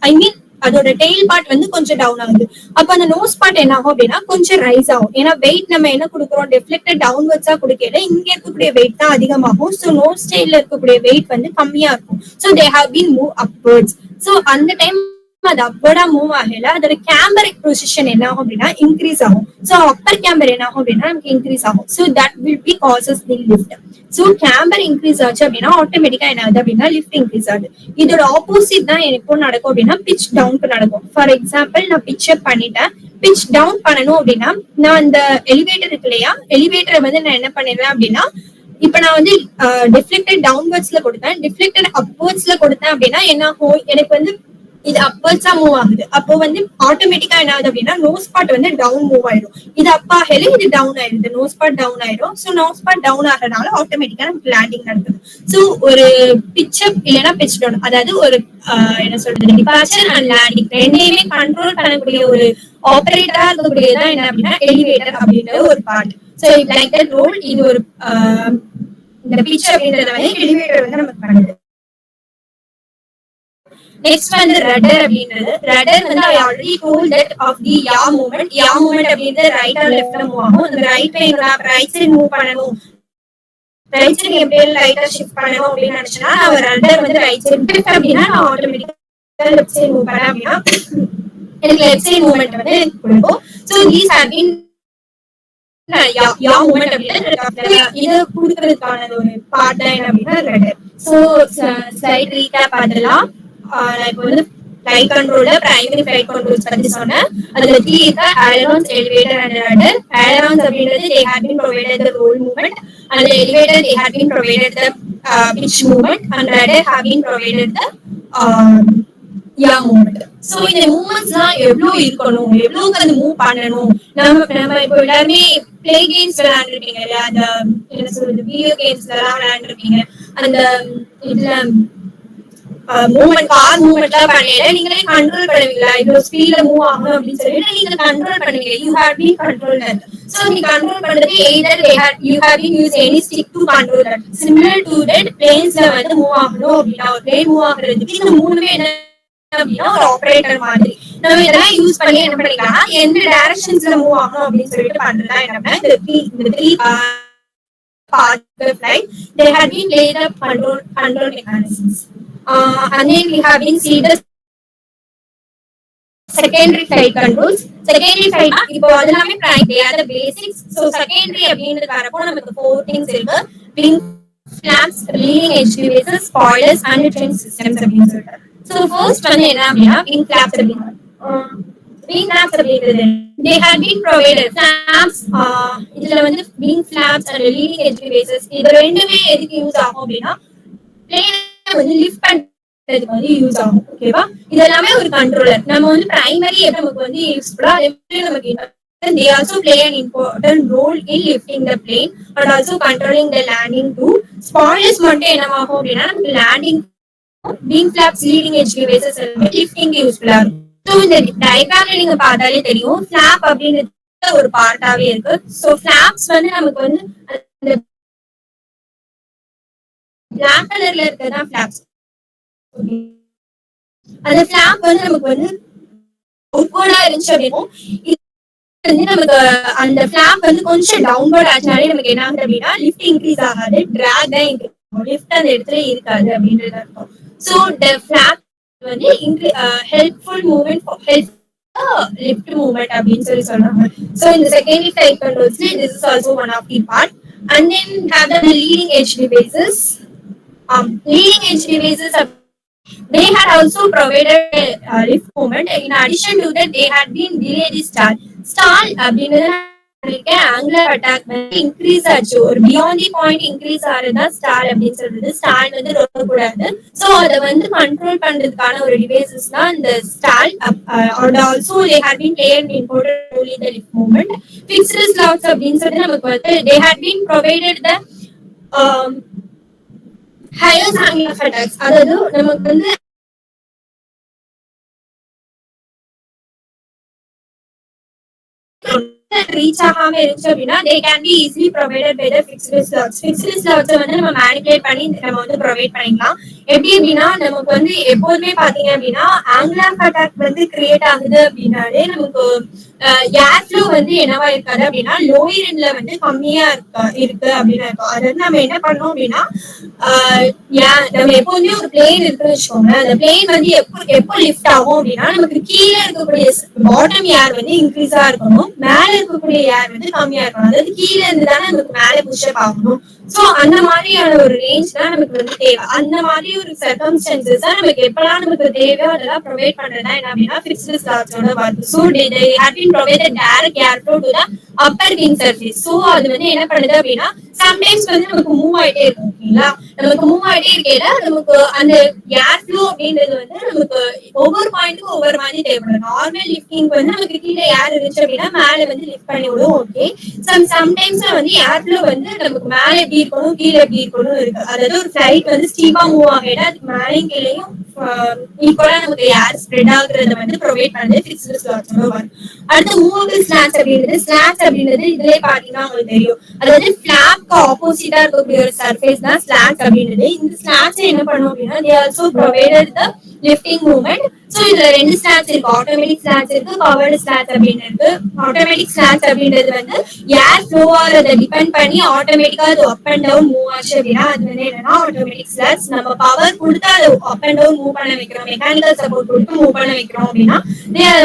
ஐ மீன் அதோட டெயில் பார்ட் வந்து கொஞ்சம் டவுன் ஆகுது. அப்ப அந்த நோஸ் பார்ட் என்ன ஆகும் அப்படின்னா கொஞ்சம் ரைஸ் ஆகும். ஏன்னா வெயிட் நம்ம என்ன கொடுக்குறோம் டிஃப்ளெக்டட் டவுன்வர்ட்ஸா கொடுக்கல, இங்க இருக்கக்கூடிய வெயிட் தான் அதிகமாகும். சோ நோஸ் டெயில்ல இருக்கக்கூடிய வெயிட் வந்து கம்மியா இருக்கும். So they have been move upwards. So அந்த டைம் அது அப்வர்டா மூவ் ஆகல அதோட கேம்பர் பொசிஷன் என்ன ஆகும் அப்படின்னா இன்க்ரீஸ் ஆகும். சோ அப்பர் கேம்பர் என்ன ஆகும் அப்படின்னா நமக்கு இன்க்ரீஸ் ஆகும். So that will be causes the lift. So camber increase ஆச்சு அப்படின்னா ஆட்டோமேட்டிக்கா என்ன ஆகுது அப்படின்னா லிஃப்ட் இன்க்ரீஸ் ஆகுது. இதோட ஆப்போசிட் தான் எப்போ நடக்கும் அப்படின்னா பிட்ச் டவுனுக்கு நடக்கும். ஃபார் எக்ஸாம்பிள் நான் பிட்ச் அப் பண்ணிட்டேன், பிட்ச் டவுன் பண்ணணும் அப்படின்னா நான் இந்த எலிவேட்டர் இருக்கு இல்லையா, எலிவேட்டரை வந்து நான் என்ன பண்ணிடுறேன் அப்படின்னா இப்ப நான் வந்து டிஃப்ளெக்டட் டவுன்வர்ட்ஸ்ல கொடுத்தேன், டிஃப்ளெக்டட் அப்வர்ட்ஸ்ல கொடுத்தேன் அப்படின்னா என்ன ஆகும் எனக்கு வந்து இது அப்வர்ட்ஸா மூவ் ஆகுது. அப்போ வந்து ஆட்டோமேட்டிக்கா என்ன ஆகுது அப்படின்னா நோஸ் பார்ட் வந்து டவுன் மூவ் ஆயிடும். இது அப்பா ஹெலி இது டவுன் ஆயிடுது, நோஸ் பார்ட் டவுன் ஆயிடும். சோ நோஸ் பார்ட் டவுன் ஆகிறதுனால ஆட்டோமேட்டிக்கா நமக்கு லேண்டிங் நடக்குது. சோ ஒரு பிட்ச் அப் இல்லைன்னா பிட்ச் டவுன், அதாவது ஒரு என்ன சொல்றது டிபார்ச்சர் அண்ட் லேண்டிங் ரெண்டையுமே கண்ட்ரோல் பண்ணக்கூடிய ஒரு ஆபரேட்டரா இருக்கக்கூடியதான் என்ன அப்படின்னா எலிவேட்டர் அப்படின்ற ஒரு part. So like that roll இது ஒரு இந்த பிட்ச் அப்படின்றத வந்து எலிவேட்டர் வந்து நமக்கு பண்ணுது. நெக்ஸ்ட் வந்து ரட்டர் அப்படின்றது. ரட்டர் வந்து I already told that of the yaw movement. yaw movement அப்படின்றது ரைட் ஆர் லெஃப்ட்ல மூவ் ஆகும். அந்த ரைட் சைடு மூவ் பண்ணணும், ரைட் சைடு எப்படியே ரைட்டா ஷிஃப்ட் பண்ணணும் அப்படின்னு நினைச்சேன்னா நான் ரட்டர் வந்து ரைட் சைடு அப்படின்னா நான் ஆட்டோமேட்டிக்கா லெஃப்ட் சைடு மூவ் பண்ணேன் அப்படின்னா எனக்கு லெஃப்ட் சைட் மூவ்மெண்ட் வந்து எனக்கு கொடுக்கும். So these have been yeah movement அப்படின்னா இதை கொடுக்கறதுக்கான ஒரு பார்ட் தான் என்ன அப்படின்னா ரெடர். ஸோ ஸ்லைட் ரீகேப் பண்ணலாம். நான் இப்போ வந்து flight control primary flight controls பத்தி சொன்னேன். அதுல த்ரீ இருக்கு: ailerons, elevator and rudder. Ailerons அப்படின்றது they had been provided the roll movement, and the elevator they had been provided the pitch movement, and rudder have been provided the yaw movement. So இந்த மூவ்மெண்ட்ஸ்லாம் எவ்வளவு இருக்கணும், எவ்வளவுக்கு அது move பண்ணணும். நம்ம இப்போ எல்லாருமே பிளே கேம்ஸ் விளையாண்டுருப்பீங்க இல்லையா, அந்த என்ன சொல்றது வீடியோ கேம்ஸ் எல்லாம் விளையாண்டுருப்பீங்க. அந்த இதுல மூவ்மெண்ட் கார் மூவ்மெண்ட்லாம் பண்ணல நீங்களே கண்ட்ரோல் பண்ணுவீங்களா, இவ்வளவு ஸ்பீட்ல மூவ் ஆகணும் அப்படின்னு சொல்லிட்டு நீங்க கண்ட்ரோல் பண்ணுவீங்க. You have been control that. So நீ கண்ட்ரோல் பண்றது either you have been use any stick to control that. Similar to that பிளேன்ஸ்ல வந்து மூவ் ஆகணும் அப்படின்னா ஒரு பிளேன் மூவ் ஆகுறதுக்கு இந்த மூணுமே என்ன அப்படின்னா ஒரு ஆபரேட்டர் மாதிரி நம்ம இதெல்லாம் யூஸ் பண்ணி என்ன பண்ணிக்கலாம், எந்த டைரக்ஷன்ஸ்ல மூவ் ஆகணும் அப்படின்னு சொல்லிட்டு பண்றதா என்னன்னா இந்த three part of the flight. They had been laid up control mechanisms. And then we have been seen the secondary flight controls. Secondary flight இப்போ அதெல்லாமே they are the basics. So secondary அப்படின்றது வரப்போ நமக்கு 4 things இருக்கு: wing flaps, leading edge devices, spoilers and trim systems அப்படின்னு சொல்லிட்டு. So first வந்து என்ன அப்படின்னா wing flaps அப்படின்னா wing flaps அப்படின்றது they had been provided flaps. இதுல வந்து wing flaps and leading edge devices இது ரெண்டுமே எதுக்கு யூஸ் ஆகும் அப்படின்னா plane வந்து லிஃப்ட் பண்றதுக்கு வந்து யூஸ் ஆகும். ஓகேவா, இது எல்லாமே ஒரு கண்ட்ரோலர். நம்ம வந்து பிரைமரி நமக்கு வந்து யூஸ்ஃபுல்லா நமக்கு they also play an important role in lifting the plane and also controlling the landing too. Spoilers மட்டும் என்னவாகும் அப்படின்னா நமக்கு landing wing flaps, leading edge devices lifting யூஸ்ஃபுல்லா இருக்கும். ஸோ இந்த டயக்ராம்ல நீங்க பார்த்தாலே தெரியும் ஃபிளாப் அப்படின்றது ஒரு பார்ட்டாவே இருக்கு. ஸோ ஃபிளாப்ஸ் வந்து நமக்கு வந்து அந்த பிளாக் கலர்ல இருக்கிறதா ஃபிளாப்ஸ். அந்த ஃபிளாப் வந்து நமக்கு வந்து ஒர்க்கோடா இருந்துச்சு அப்படின்னா நமக்கு அந்த ஃபிளாப் வந்து கொஞ்சம் டவுன்வர்ட் ஆச்சுனாலே நமக்கு என்ன ஆகுது அப்படின்னா லிஃப்ட் இன்க்ரீஸ் ஆகாது, டிராக் தான் இன்க்ரீஸ் ஆகும், லிஃப்ட் அந்த இடத்துல இருக்காது அப்படின்றது அர்த்தம். ஸோ த ஃபிளாப் வந்து helpful movement help lift movement அப்படின்னு சொல்லி சொல்றாங்க. ஸோ இந்த secondary flight controls this is also one of the part. And then have the leading edge devices. Leading edge devices they had also provided lift movement. In addition to that they had been delayed the stall அப்படின்றது angular attack வந்து increase ஆச்சு, ஒரு beyond the point increase ஆறதா stall அப்படின்னு சொல்றது. Stall வந்து ரொம்ப கூடாது. சோ அத வந்து கண்ட்ரோல் பண்றதுக்கான ஒரு டிவைசஸ் தான் இந்த stall. and also they had been played an important role in the lift movement. Fixed slots அப்படின்னு சொல்லிட்டு நமக்கு வந்து they had been provided the higher angle of attacks. அதாவது நமக்கு வந்து ரீச் ஆகாம இருந்துச்சு அப்படின்னா they can be easily provided by the fixed slots. Fixed slots வந்து நம்ம மேனிபுலேட் பண்ணி நம்ம வந்து ப்ரொவைட் பண்ணிக்கலாம். எப்படி அப்படின்னா நமக்கு வந்து எப்போதுமே பாத்தீங்க அப்படின்னா angle of attack வந்து கிரியேட் ஆகுது அப்படின்னாலே நமக்கு ஏர் ஃப்ளோ வந்து என்னவா இருக்காது அப்படின்னா லோயர் எண்ட்ல வந்து கம்மியா இருக்கு அப்படின்னு இருக்கும். அதாவது நம்ம என்ன பண்ணோம் அப்படின்னா நம்ம எப்போதுமே ஒரு பிளேன் இருக்குன்னு வச்சுக்கோங்க, அந்த பிளேன் வந்து எப்போ லிஃப்ட் ஆகும் அப்படின்னா நமக்கு கீழே இருக்கக்கூடிய பாட்டம் ஏர் வந்து இன்க்ரீஸா இருக்கணும், மேல இருக்கக்கூடிய ஏர் வந்து கம்மியா இருக்கணும். அதாவது கீழே இருந்து தானே நமக்கு மேல புஷ்அப் ஆகணும். சோ அந்த மாதிரியான ஒரு ரேஞ்ச் தான் நமக்கு வந்து தேவை. அந்த மாதிரி ஒரு சர்க்கம்ஸ்டன்சஸ் தான் நமக்கு எப்பெல்லாம் நமக்கு தேவையோ அதெல்லாம் ப்ரொவைட் பண்றதா என்ன அப்படின்னா ஃபிக்ஸ்டு ஸ்லாட்ஸோட work. So they have been provided direct airflow to the upper wing surface. So அது வந்து என்ன பண்ணுது அப்படின்னா சம்டைம்ஸ் வந்து நமக்கு மூவ் ஆயிட்டே இருக்கும். ஓகேங்களா, நமக்கு மூவ் ஆயிட்டே இருக்கையில நமக்கு அந்த ஏர் ஃப்ளோ அப்படின்றது வந்து நமக்கு ஒவ்வொரு பாயிண்ட்டுக்கும் ஒவ்வொரு மாதிரி தேவைப்படும். நார்மல் லிஃப்டிங் வந்து நமக்கு கீழே ஏர் இருந்துச்சு அப்படின்னா மேல வந்து லிஃப்ட் பண்ணி விடும். ஓகே, சம்டைம்ஸ் வந்து ஏர் ஃப்ளோ வந்து நமக்கு மேல எப்படி இருக்கணும் கீழே எப்படி இருக்கணும் இருக்கு. அதாவது ஒரு ஃபிளைட் வந்து ஸ்டீப்பா மூவ் ஆகிட்டா அதுக்கு மேலையும் கீழையும் ஈக்குவலா நமக்கு ஏர் ஸ்ப்ரெட் ஆகுறத வந்து ப்ரொவைட் பண்ணுறது ஃபிக்ஸ்டு ஸ்லாட்ஸோட ஒர்க். அடுத்து மூவபிள் ஸ்லாட்ஸ் அப்படின்றது இதுலயே பாத்தீங்கன்னா உங்களுக்கு தெரியும். அதாவது ஃபிளாப்க்கு ஆப்போசிட்டா இருக்கக்கூடிய ஒரு சர்ஃபேஸ் தான் ஸ்லாட்ஸ் அப்படின்றது. இந்த ஸ்லாட்ஸ் என்ன பண்ணும் அப்படின்னா they also provided the lifting movement. So இதுல ரெண்டு ஸ்லாட்ஸ் இருக்கு, ஆட்டோமேட்டிக் ஸ்லாட்ஸ் இருக்கு, பவர்டு ஸ்லாட்ஸ் அப்படின்னு இருக்கு. ஆட்டோமேட்டிக் ஸ்லாட்ஸ் அப்படின்றது வந்து ஏர் ஃப்ளோ ஆகிறத டிபெண்ட் பண்ணி ஆட்டோமேட்டிக்கா அது அப் அண்ட் டவுன் மூவ் ஆச்சு அப்படின்னா அது வந்து என்னன்னா ஆட்டோமேட்டிக் ஸ்லாட்ஸ். நம்ம பவர் கொடுத்து அதை அப் அண்ட் டவுன் மூவ் பண்ண வைக்கிறோம், மெக்கானிக்கல் சப்போர்ட் கொடுத்து மூவ் பண்ண வைக்கிறோம் அப்படின்னா they are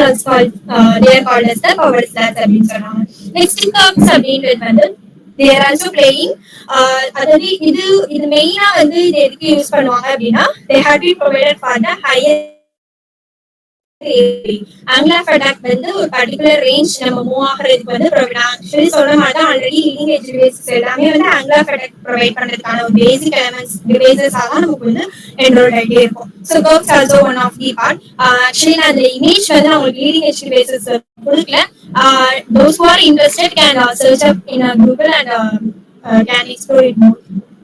called as the powered slats அப்படின்னு சொல்றாங்க. நெக்ஸ்ட் கர்வ்ஸ் அப்படின்றது வந்து they are also playing அதாவது இது மெயினா வந்து இது எதுக்கு யூஸ் பண்ணுவாங்க அப்படின்னா they have been provided for the higher angle of attack வந்து ஒரு பர்టిక్యులர் ரேஞ்ச் நம்ம மூவ் ஆகிறதுக்கு வந்து ஆக்சுவலி சொல்ற மாதிரி தான் ஆல்ரெடி லீடிங் எட்ஜ் டிவைசஸ் எல்லாமே வந்து angle of attack ப்ரொவைட் பண்றதுக்கான ஒரு பேசிக் எலிமெண்ட்ஸ் டிவைசஸா தான் நமக்கு வந்து என்ரோல்ட் ஆகிட்டே இருக்கும். So curves also one of the part. Actually நான் அந்த இமேஜ் வந்து நான் உங்களுக்கு லீடிங் எட்ஜ் டிவைசஸ் கொடுக்கல. those who are interested can search up in Google and can explore it more.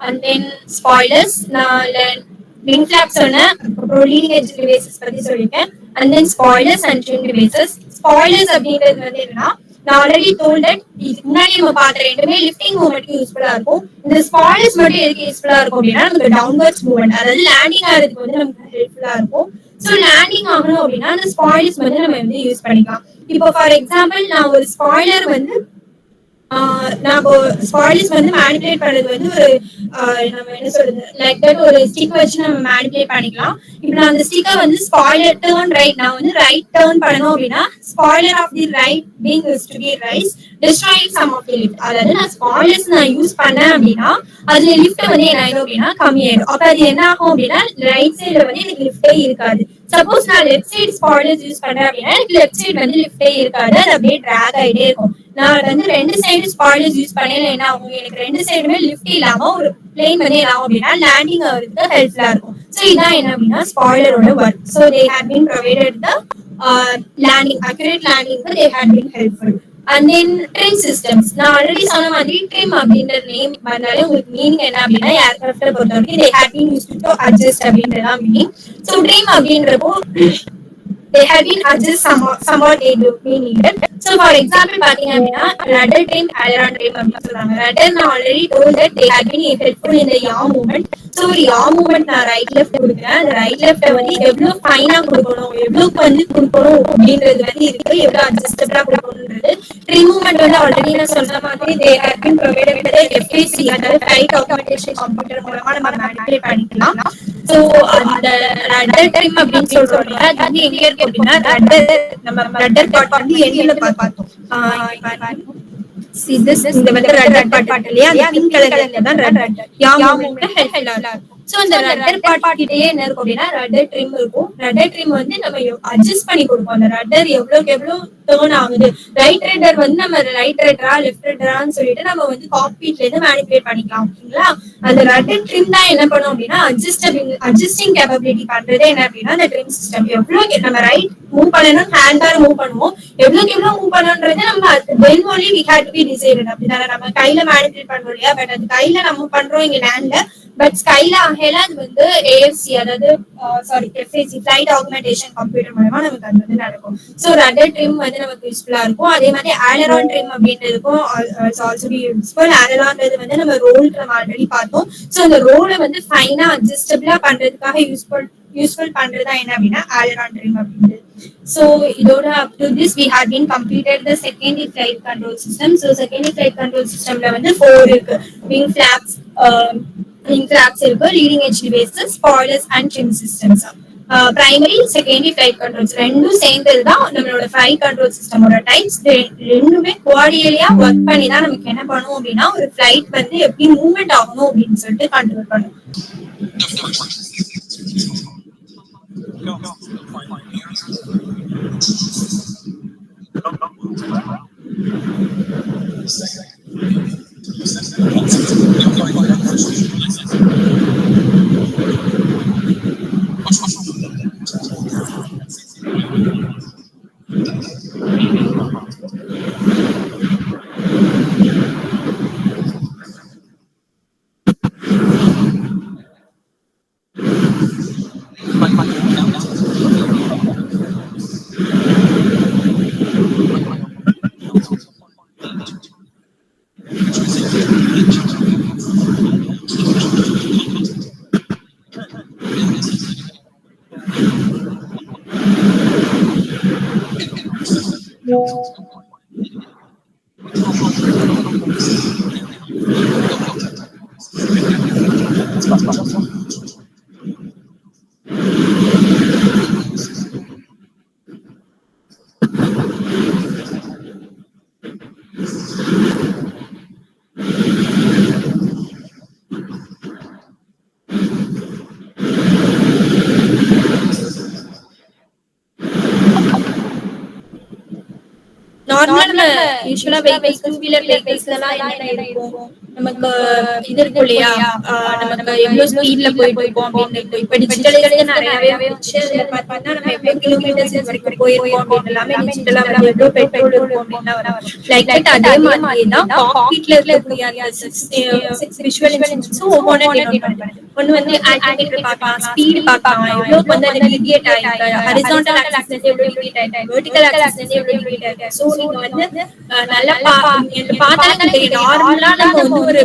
And then spoilers, நான் விங் ஃபிளாப் சொன்னேன், அப்புறம் leading edge devices பத்தி சொல்லிட்டேன். And then spoilers and trim devices. Spoilers அப்படின்றது வந்து என்னன்னா நான் ஆல்ரெடி told that இதுக்கு முன்னாடி நம்ம பார்த்த ரெண்டுமே லிஃப்டிங் மூவ்மெண்ட்க்கு யூஸ்ஃபுல்லா இருக்கும். இந்த ஸ்பாய்லர்ஸ் மட்டும் எதுக்கு யூஸ்ஃபுல்லா இருக்கும் அப்படின்னா நமக்கு டவுன்வர்ட்ஸ் மூவ்மெண்ட், அதாவது லேண்டிங் ஆகிறதுக்கு வந்து நமக்கு ஹெல்ப்ஃபுல்லா இருக்கும். ஸோ லேண்டிங் ஆகணும் அப்படின்னா அந்த ஸ்பாய்லர்ஸ் வந்து நம்ம வந்து யூஸ் பண்ணிக்கலாம். இப்போ ஃபார் எக்ஸாம்பிள் நான் ஒரு ஸ்பாய்லர் வந்து நம்ம ஸ்பாய்லர்ஸ் வந்து மேனிபுலேட் பண்றது வந்து ஒரு நம்ம என்ன சொல்றது லைக் தட் ஒரு ஸ்டிக் வச்சு நம்ம மேனிபுலேட் பண்ணிக்கலாம். இப்போ நான் அந்த ஸ்டிக்கை வந்து ஸ்பாய்லர் டர்ன் ரைட், நான் வந்து ரைட் டர்ன் பண்ணணும் அப்படின்னா spoiler of the right wing is to be rise destroying some of the lift. அதாவது நான் ஸ்பாய்லர்ஸ் நான் யூஸ் பண்ணேன் அப்படின்னா அதுல லிஃப்ட் வந்து என்ன ஆயிடும் அப்படின்னா கம்மியாயிடும். அப்ப அது என்ன ஆகும் அப்படின்னா ரைட் சைடுல வந்து எனக்கு லிஃப்டே இருக்காது. சப்போஸ் நான் லெஃப்ட் சைடு ஸ்பாய்லர்ஸ் யூஸ் பண்றேன் அப்படின்னா எனக்கு லெஃப்ட் சைடு வந்து லிஃப்டே இருக்காது, அது அப்படியே டிராக் ஆகிட்டே இருக்கும். நான் வந்து ரெண்டு சைடு ஸ்பாய்லர்ஸ் யூஸ் பண்ணல என்ன ஆகும், எனக்கு ரெண்டு சைடுமே லிஃப்ட் இல்லாம ஒரு பிளேன் வந்து என்ன ஆகும் அப்படின்னா லேண்டிங் ஆகிறதுக்கு ஹெல்ப்ஃபுல்லா இருக்கும். ஸோ இதான் என்ன அப்படின்னா ஸ்பாய்லரோட work. So they have been provided the landing, accurate லேண்டிங்க்கு they have been helpful. And then trim systems, நான் ஆல்ரெடி சொன்ன மாதிரி ட்ரிம் அப்படின்ற நேம் வந்தாலே உங்களுக்கு மீனிங் என்ன அப்படின்னா ஏர்கிராஃப்டை பொறுத்த வரைக்கும் தே have been used to adjust அப்படின்றதான் மீனிங். ஸோ ட்ரிம் அப்படின்றப்போ they have been adjust somewhat they do be needed. So for example பாத்தீங்க அப்படின்னா rudder trim, aileron trim அப்படின்னு சொல்றாங்க. rudder நான் already told that they have been helpful in the yaw movement. So ஒரு yaw movement நான் right left கொடுக்குறேன், அந்த right left வந்து எவ்வளவு ஃபைனா கொடுக்கணும், எவ்வளவுக்கு வந்து கொடுக்கணும் அப்படின்றது வந்து இருக்கு, எவ்வளவு அட்ஜஸ்டபிளா கொடுக்கணும்ன்றது. ட்ரிம் மூவ்மெண்ட் வந்து ஆல்ரெடி நான் சொன்ன மாதிரி they have been provided with the FAC, அதாவது flight augmentation கம்ப்யூட்டர் மூலமா நம்ம மேனிபுலேட் பண்ணிக்கலாம். சோ அந்த ரட்டர் ட்ரிம் அப்படின்னு சொல்றோம், அது வந்து எங்க இருக்கு அப்படின்னா ரட்டர், நம்ம ரட்டர் பார்ட் வந்து எண்ட்ல பார்த்தோம். இந்த வந்து ரட்டர் பார்ட் இல்லையா, அந்த பிங்க் கலர்ல தான் ரட்டர் யா மூவ்மெண்ட் ஹெல்ப்ஃபுல்லா இருக்கும். சோ அந்த ரட்டர் பார்ட் கிட்டயே என்ன இருக்கும் அப்படின்னா ரட்டர் ட்ரிம் இருக்கும். ரட்டர் ட்ரிம் வந்து நம்ம அட்ஜஸ்ட் பண்ணி கொடுப்போம், அந்த ரட்டர் எவ்வளவுக்கு எவ்வளவு டர்ன் ஆகுது, ரைட் ரட்டர் வந்து நம்ம ரைட் ரட்டரா லெஃப்ட் ரட்டரான்னு சொல்லிட்டு நம்ம வந்து காக்பீட்ல இருந்து மேனிபுலேட் பண்ணிக்கலாம். ஓகேங்களா, அந்த ரட்டர் ட்ரிம் தான் என்ன பண்ணும் அப்படின்னா அட்ஜஸ்டிங் கேப்பபிலிட்டி பண்றதே என்ன அப்படின்னா அந்த ட்ரிம் சிஸ்டம். எவ்வளவு நம்ம ரைட் மூவ் பண்ணணும், ஹேண்ட் பார் மூவ் பண்ணுவோம், எவ்வளவுக்கு எவ்வளவு மூவ் பண்ணணும்ன்றது நம்ம then only we had to be decided. அப்படிதானே நம்ம கையில மேனிபுலேட் பண்றோம் இல்லையா, பட் அது கையில நம்ம பண்றோம் இங்க லேண்ட்ல, பட் ஸ்கைல ஆகல அது வந்து ஏஎஃப்சி, அதாவது sorry FAC, flight augmentation computer மூலமா நமக்கு அது வந்து நடக்கும். ஸோ ரட்டர் ட்ரிம் வந்து நமக்கு யூஸ்ஃபுல்லா இருக்கும். அதே மாதிரி aileron ட்ரிம் அப்படின்றதுக்கும் ஆல்சோ பி யூஸ்ஃபுல். aileronன்றது வந்து நம்ம ரோல் நம்ம ஆல்ரெடி பார்த்தோம். ஸோ அந்த ரோலை வந்து ஃபைனா அட்ஜஸ்டபிளா பண்றதுக்காக யூஸ்ஃபுல் பண்றதா என்ன அப்படின்னா aileron ட்ரிம் அப்படின்றது. So இதோட up to this we have been completed the secondary flight control system. So secondary flight control systemல வந்து 4 இருக்கு, wing flaps இருக்கு, leading edge devices, spoilers and trim systems. Primary secondary flight controls ரெண்டும் சேர்ந்தது தான் நம்மளோட flight control சிஸ்டமோட types. ரெண்டுமே கோஆர்டினேட்டா work பண்ணி தான் நமக்கு என்ன பண்ணும் அப்படின்னா ஒரு ஃபிளைட் வந்து எப்படி மூவ்மெண்ட் ஆகணும் அப்படின்னு சொல்லிட்டு கண்ட்ரோல் பண்ணும். நார்மலா நம்ம யூஸ்வலா வெஹிக்கிள்ஸ் 2 வீலர் வெஹிக்கிள்ஸ்ல எல்லாம் என்ன இருக்கும், நமக்கு இது இருக்கும் இல்லையா, நமக்கு எவ்வளவு ஸ்பீட்ல போயிட்டு இருக்கோம் அப்படின்னு இருக்கும். இப்ப டிஜிட்டலைஸ்க்கு நிறையவே வந்துச்சு. அதுல பாத்தீங்கன்னா நம்ம எவ்வளவு கிலோமீட்டர்ஸ் வரைக்கும் போயிருக்கோம் அப்படின்னு எல்லாமே டிஜிட்டலா வந்து எவ்வளவு பெட்ரோல் இருக்கும் அப்படின்னா வரும். லைக் தட் அதே மாதிரிதான் காக்பீட்ல இருக்கக்கூடிய அந்த 6 விஷுவல் இன்ஸ்ட்ருமெண்ட்ஸும் ஒவ்வொன்றும் டினோட் பண்ணுது. ஒண்ணு வந்து ஆல்டிமீட்டர் பார்க்கலாம், ஸ்பீடு பார்க்கலாம், எவ்வளவு வந்து அது டிவியேட் ஆயிருக்கு, ஹரிசான்டல் ஆக்சிஸ் வந்து எவ்வளவு டிவியேட் ஆயிருக்கு, வெர்டிகல் ஆக்சிஸ் வந்து எவ்வளவு டிவியேட் ஆயிருக்கு. சோ நீங்க வந்து நல்லா பார்த்தாலே தெரியும். நார்மலா நம்ம வந்து ஒரு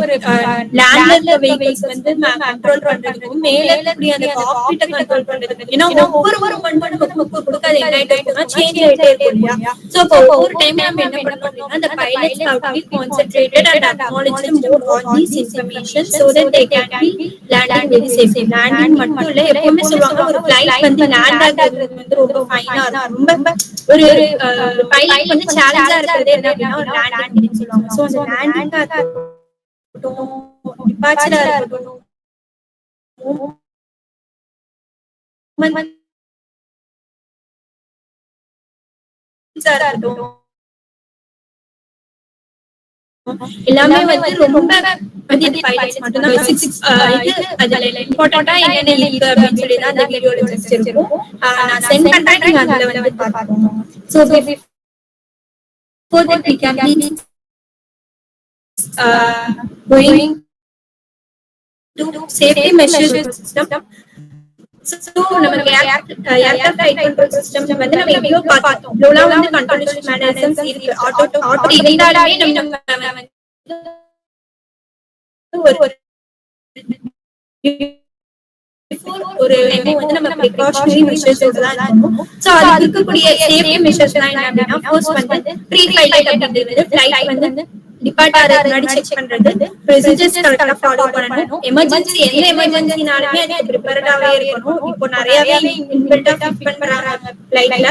லேண்ட்ல இருக்க வெஹிக்கிள்ஸ் வந்து கண்ட்ரோல் பண்றதுக்கும் மேல இருக்கக்கூடிய அந்த காக்பீட்டை கண்ட்ரோல் பண்றதுக்கும், ஏன்னா ஒவ்வொரு மூவ்மெண்ட்டும் நமக்கு கொடுக்காது என்ன ஆயிட்டே இருக்கும்னா சேஞ்ச் ஆயிட்டே இருக்கும் இல்லையா. சோ இப்போ ஒவ்வொரு டைம் நம்ம என்ன பண்ணணும் அப்படின்னா the pilots have to be concentrated and acknowledged more on these information so that they can be landing very safely. landing மட்டும் இல்ல, எப்பவுமே சொல்லுவாங்க ஒரு flight வந்து லேண்ட் ஆகுறது வந்து ரொம்ப ஃபைனா இருக்கும். ரொம்ப ஒரு பைலட் வந்து சேலஞ்சா இருக்கிறது என்ன அப்படின்னா ஒரு லேண்டிங் அப்படின்னு சொல்லுவாங்க. சோ அந்த லேண்டிங்கா இருக்கட்டும், டிபார்ச்சரா இருக்கட்டும், எல்லாமே வந்து ரொம்ப பைலட்ஸ் மட்டும் தான் இது அதுல இம்பார்ட்டன்ட்டா என்னென்ன இருக்கு அப்படின்னு சொல்லி தான் அந்த வீடியோல ஜஸ்ட் இருக்கும். நான் சென்ட் பண்றேன், நீங்க அதுல வந்து பாருங்க. So before that we can be going to safety measures system. So நமக்கு ஏர்க்ராஃப்ட் ஃளைட் கண்ட்ரோல் சிஸ்டம் வந்து நம்ம எவ்வளவு பார்த்தோம், இவ்வளவு வந்து கண்ட்ரோல் மெக்கானிசம்ஸ் இருக்கு. ஆட்டோ இருந்தாலுமே நம்ம ஒரு வந்து நம்ம precautionary measures தான் இருக்கணும். சோ அதுக்கு இருக்கக்கூடிய சேஃப்டி மெஷர்ஸ்லாம் என்ன அப்படின்னா, ஃபர்ஸ்ட் வந்து ப்ரீ ஃளைட் அப்படிங்கிறது ஃளைட் வந்து டிபார்ட் ஆகிறதுக்கு முன்னாடி செக் பண்றது, ப்ரொசீஜர்ஸ் கரெக்ட்டா ஃபாலோ பண்ணணும். எமர்ஜென்சி எந்த எமர்ஜென்சினாலுமே அதுக்கு ப்ரிப்பேர்டாவே இருக்கணும். இப்போ நிறையவே இன்பில்ட்டா ஃபிட் பண்றாங்க ஃளைட்ல.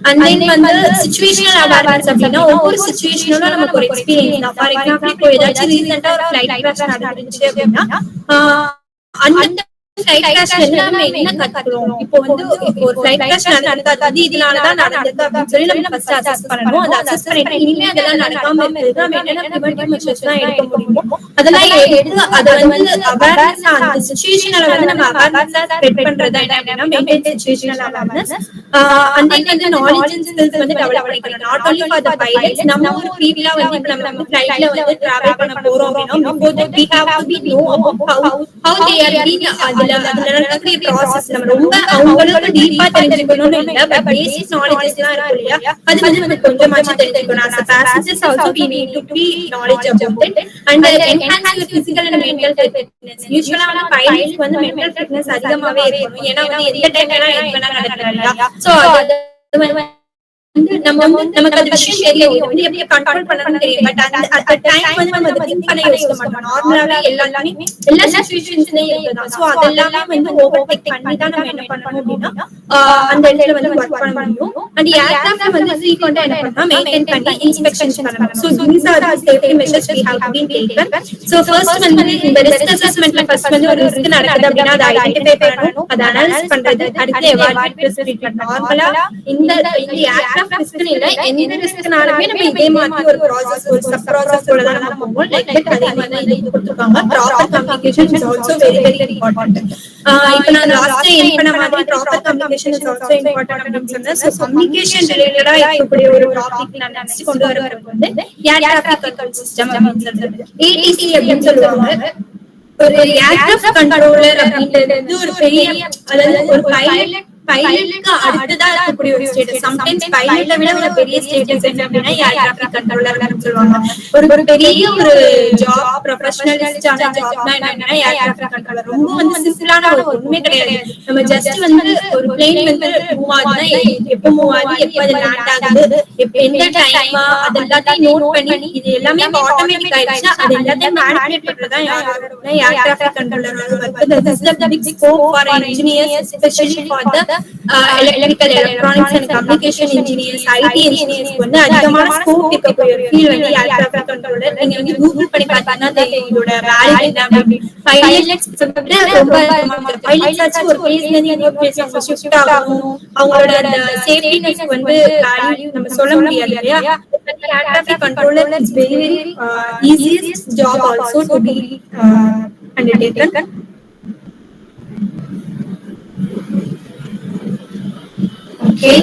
அண்ட் தென் வந்து சிச்சுவேஷனல் அவேர்னஸ் அப்படின்னா ஒவ்வொரு சிச்சுவேஷனும் நமக்கு ஒரு எக்ஸ்பீரியன்ஸ் தான். ஃபார் எக்ஸாம்பிள் இப்போ ஏதாச்சும் ரீசெண்டா ஒரு ஃளைட் கிராஷ் நடந்துச்சு அப்படின்னா அந்த ஃளைட் கிராஷ்ல இருந்து நம்ம என்ன கத்துக்கிறோம், இப்போ வந்து ஒரு ஃளைட் கிராஷ் நடந்தது இதனாலதான் நடந்தது அப்படின்னு சொல்லி நம்ம ஃபர்ஸ்ட் அசஸ் பண்ணணும். அதை அசஸ் பண்ணிட்டு இனிமே அதெல்லாம் நடக்காம இருக்கிறது நம்ம என்னென்ன ப்ரிவென்டிவ் மெஷர்ஸ் எல்லாம் எடுக்க முடியுமோ அதெல்லாம் எடுத்து அதை வந்து அவேர்னஸ் அந்த சிச்சுவேஷன்ல வந்து நம்ம அவேர்னஸா ஸ்ப்ரெட் பண்றதா என்ன அப்படின்னா maintain situational awareness. And then வந்து நாலேஜ் அண்ட் ஸ்கில்ஸ் வந்து டெவலப் பண்ணிக்கலாம். Not only for the pilots, நம்ம ஒரு பீப்பிளா வந்து இப்ப நம்ம வந்து ஃளைட்ல வந்து டிராவல் பண்ண போறோம் அப்படின்னா before that we have to be know about how they are being அதுல நடக்கக்கூடிய ப்ராசஸ் நம்ம ரொம்ப அவங்களுக்கு டீப்பா தெரிஞ்சுக்கணும்னு இல்ல, பட் பேசிக் நாலேஜஸ் எல்லாம் இருக்கும் இல்லையா, அது வந்து நம்ம கொஞ்சமாச்சும் தெரிஞ்சுக்கணும். as a passengers also we need to be knowledge about it and enhance your physical and mental fitness. யூசுவலா வந்து பைலட்ஸ் வந்து mental fitness அதிகமாவே இருக்கணும். ஏன்னா வந்து எந்த டைம் வேணா நடக்கலாம் இல்லையா. சோ அது நம்ம வந்து நமக்கு அது விஷயம் தெரியும், இது வந்து எப்படி கண்ட்ரோல் பண்ணணும்னு தெரியும். பட் அந்த டைம் வந்து நம்ம அதை திங்க் பண்ண யோசிக்க மாட்டோம். நார்மலாவே எல்லா சிச்சுவேஷன்ஸ்லயும் இருக்குதான். சோ அதெல்லாமே வந்து ஓவர்டேக் பண்ணி தான் நம்ம என்ன பண்ணணும் அப்படின்னா அந்த இடத்துல வந்து ஒர்க் பண்ண முடியும். அண்ட் ஏர்க்ராஃப்ட் வந்து ஃப்ரீக்வெண்டா என்ன பண்ணணும், மெயின்டைன் பண்ணி இன்ஸ்பெக்ஷன்ஸ் பண்ணணும். So these are the safety measures we have to be taken. So first வந்து இந்த ரிஸ்க் அசஸ்மென்ட்ல ஃபர்ஸ்ட் வந்து ஒரு ரிஸ்க் நடக்குது அப்படின்னா அதை ஐடென்டிஃபை பண்ணணும், அதை அனலைஸ் பண்றது, அடுத்து எவாலுவேட் ரிஸ்க் ட்ரீட்மெண்ட். நார்மலா இந்த ஏர்க்ராஃப்ட் ரிஸ்க் இல்ல, எந்த ரிஸ்க்னாலுமே நம்ம இதே மாதிரி ஒரு ப்ராசஸ் ஒரு சப் ப்ராசஸ் கூட தான் நம்ம போவோம். லைக் தட் அதே மாதிரி இது கொடுத்திருக்காங்க. Proper communication is also very very important. இப்போ நான் லாஸ்ட் எண்ட் பண்ண மாதிரி proper communication is also important அப்படின்னு சொன்னேன். சோ கம்யூனிகேஷன் ரிலேட்டடா இருக்கக்கூடிய ஒரு டாபிக் நான் நெக்ஸ்ட் கொண்டு வரது வந்து ஏர் டிராஃபிக் கண்ட்ரோல் சிஸ்டம் அப்படின்னு சொல்றது, ஏடிசி அப்படின்னு சொல்லுவாங்க. ஒரு ஏர்க்ராஃப்ட் கண்ட்ரோலர் அப்படின்றது ஒரு பெரிய, அதாவது ஒரு பைலட் பைலட்க்கு அடுத்ததா இருக்கக்கூடிய ஒரு ஸ்டேட்டஸ். சம்டைம்ஸ் பைலட்டை விட ஒரு பெரிய ஸ்டேட்டஸ் என்ன அப்படின்னா ஏர் டிராபிக் கண்ட்ரோலர் சொல்லுவாங்க. ஒரு பெரிய ஒரு ஜாப், ப்ரொஃபஷனலிஸ்டான ஜாப்னா என்ன அப்படின்னா ஏர் டிராபிக் கண்ட்ரோலர். ரொம்ப வந்து சிம்பிளான ஒரு ஒண்ணுமே கிடையாது. நம்ம ஜஸ்ட் வந்து ஒரு பிளேன் வந்து மூவ் ஆகுதுன்னா எப்ப மூவ் ஆகுது, எப்ப அது லேண்ட் ஆகுது, எந்த டைமா, அது எல்லாத்தையும் நோட் பண்ணி இது எல்லாமே ஆட்டோமேட்டிக் ஆயிடுச்சுன்னா அது எல்லாத்தையும் மேனிபுலேட் பண்றதா யாரோட ஏர் டிராபிக் கண்ட்ரோலரோட work. This is the big scope for engineers, especially for the electrical, electronics and communication engineers, IT engineers வந்து அதிகமான ஸ்கோப் இருக்கக்கூடிய ஒரு ஃபீல்ட் வந்து ஏர் டிராபிக் கண்ட்ரோலர். நீங்க வந்து கூகுள் பண்ணி பார்த்தீங்கன்னா தெரியும் இதோட வேல்யூ என்ன அப்படின்னு. பைலட்ஸ் ரொம்ப பைலட்ஸ் ஆச்சு ஒரு பிளேஸ்ல இருந்து இன்னொரு பிளேஸ் அவங்க ஷிஃப்ட் ஆகணும், அவங்களோட அந்த சேஃப்டினஸ் வந்து வேல்யூ நம்ம சொல்ல முடியாது இல்லையா. Air traffic controller is very very easiest job also to be undertaken. Okay.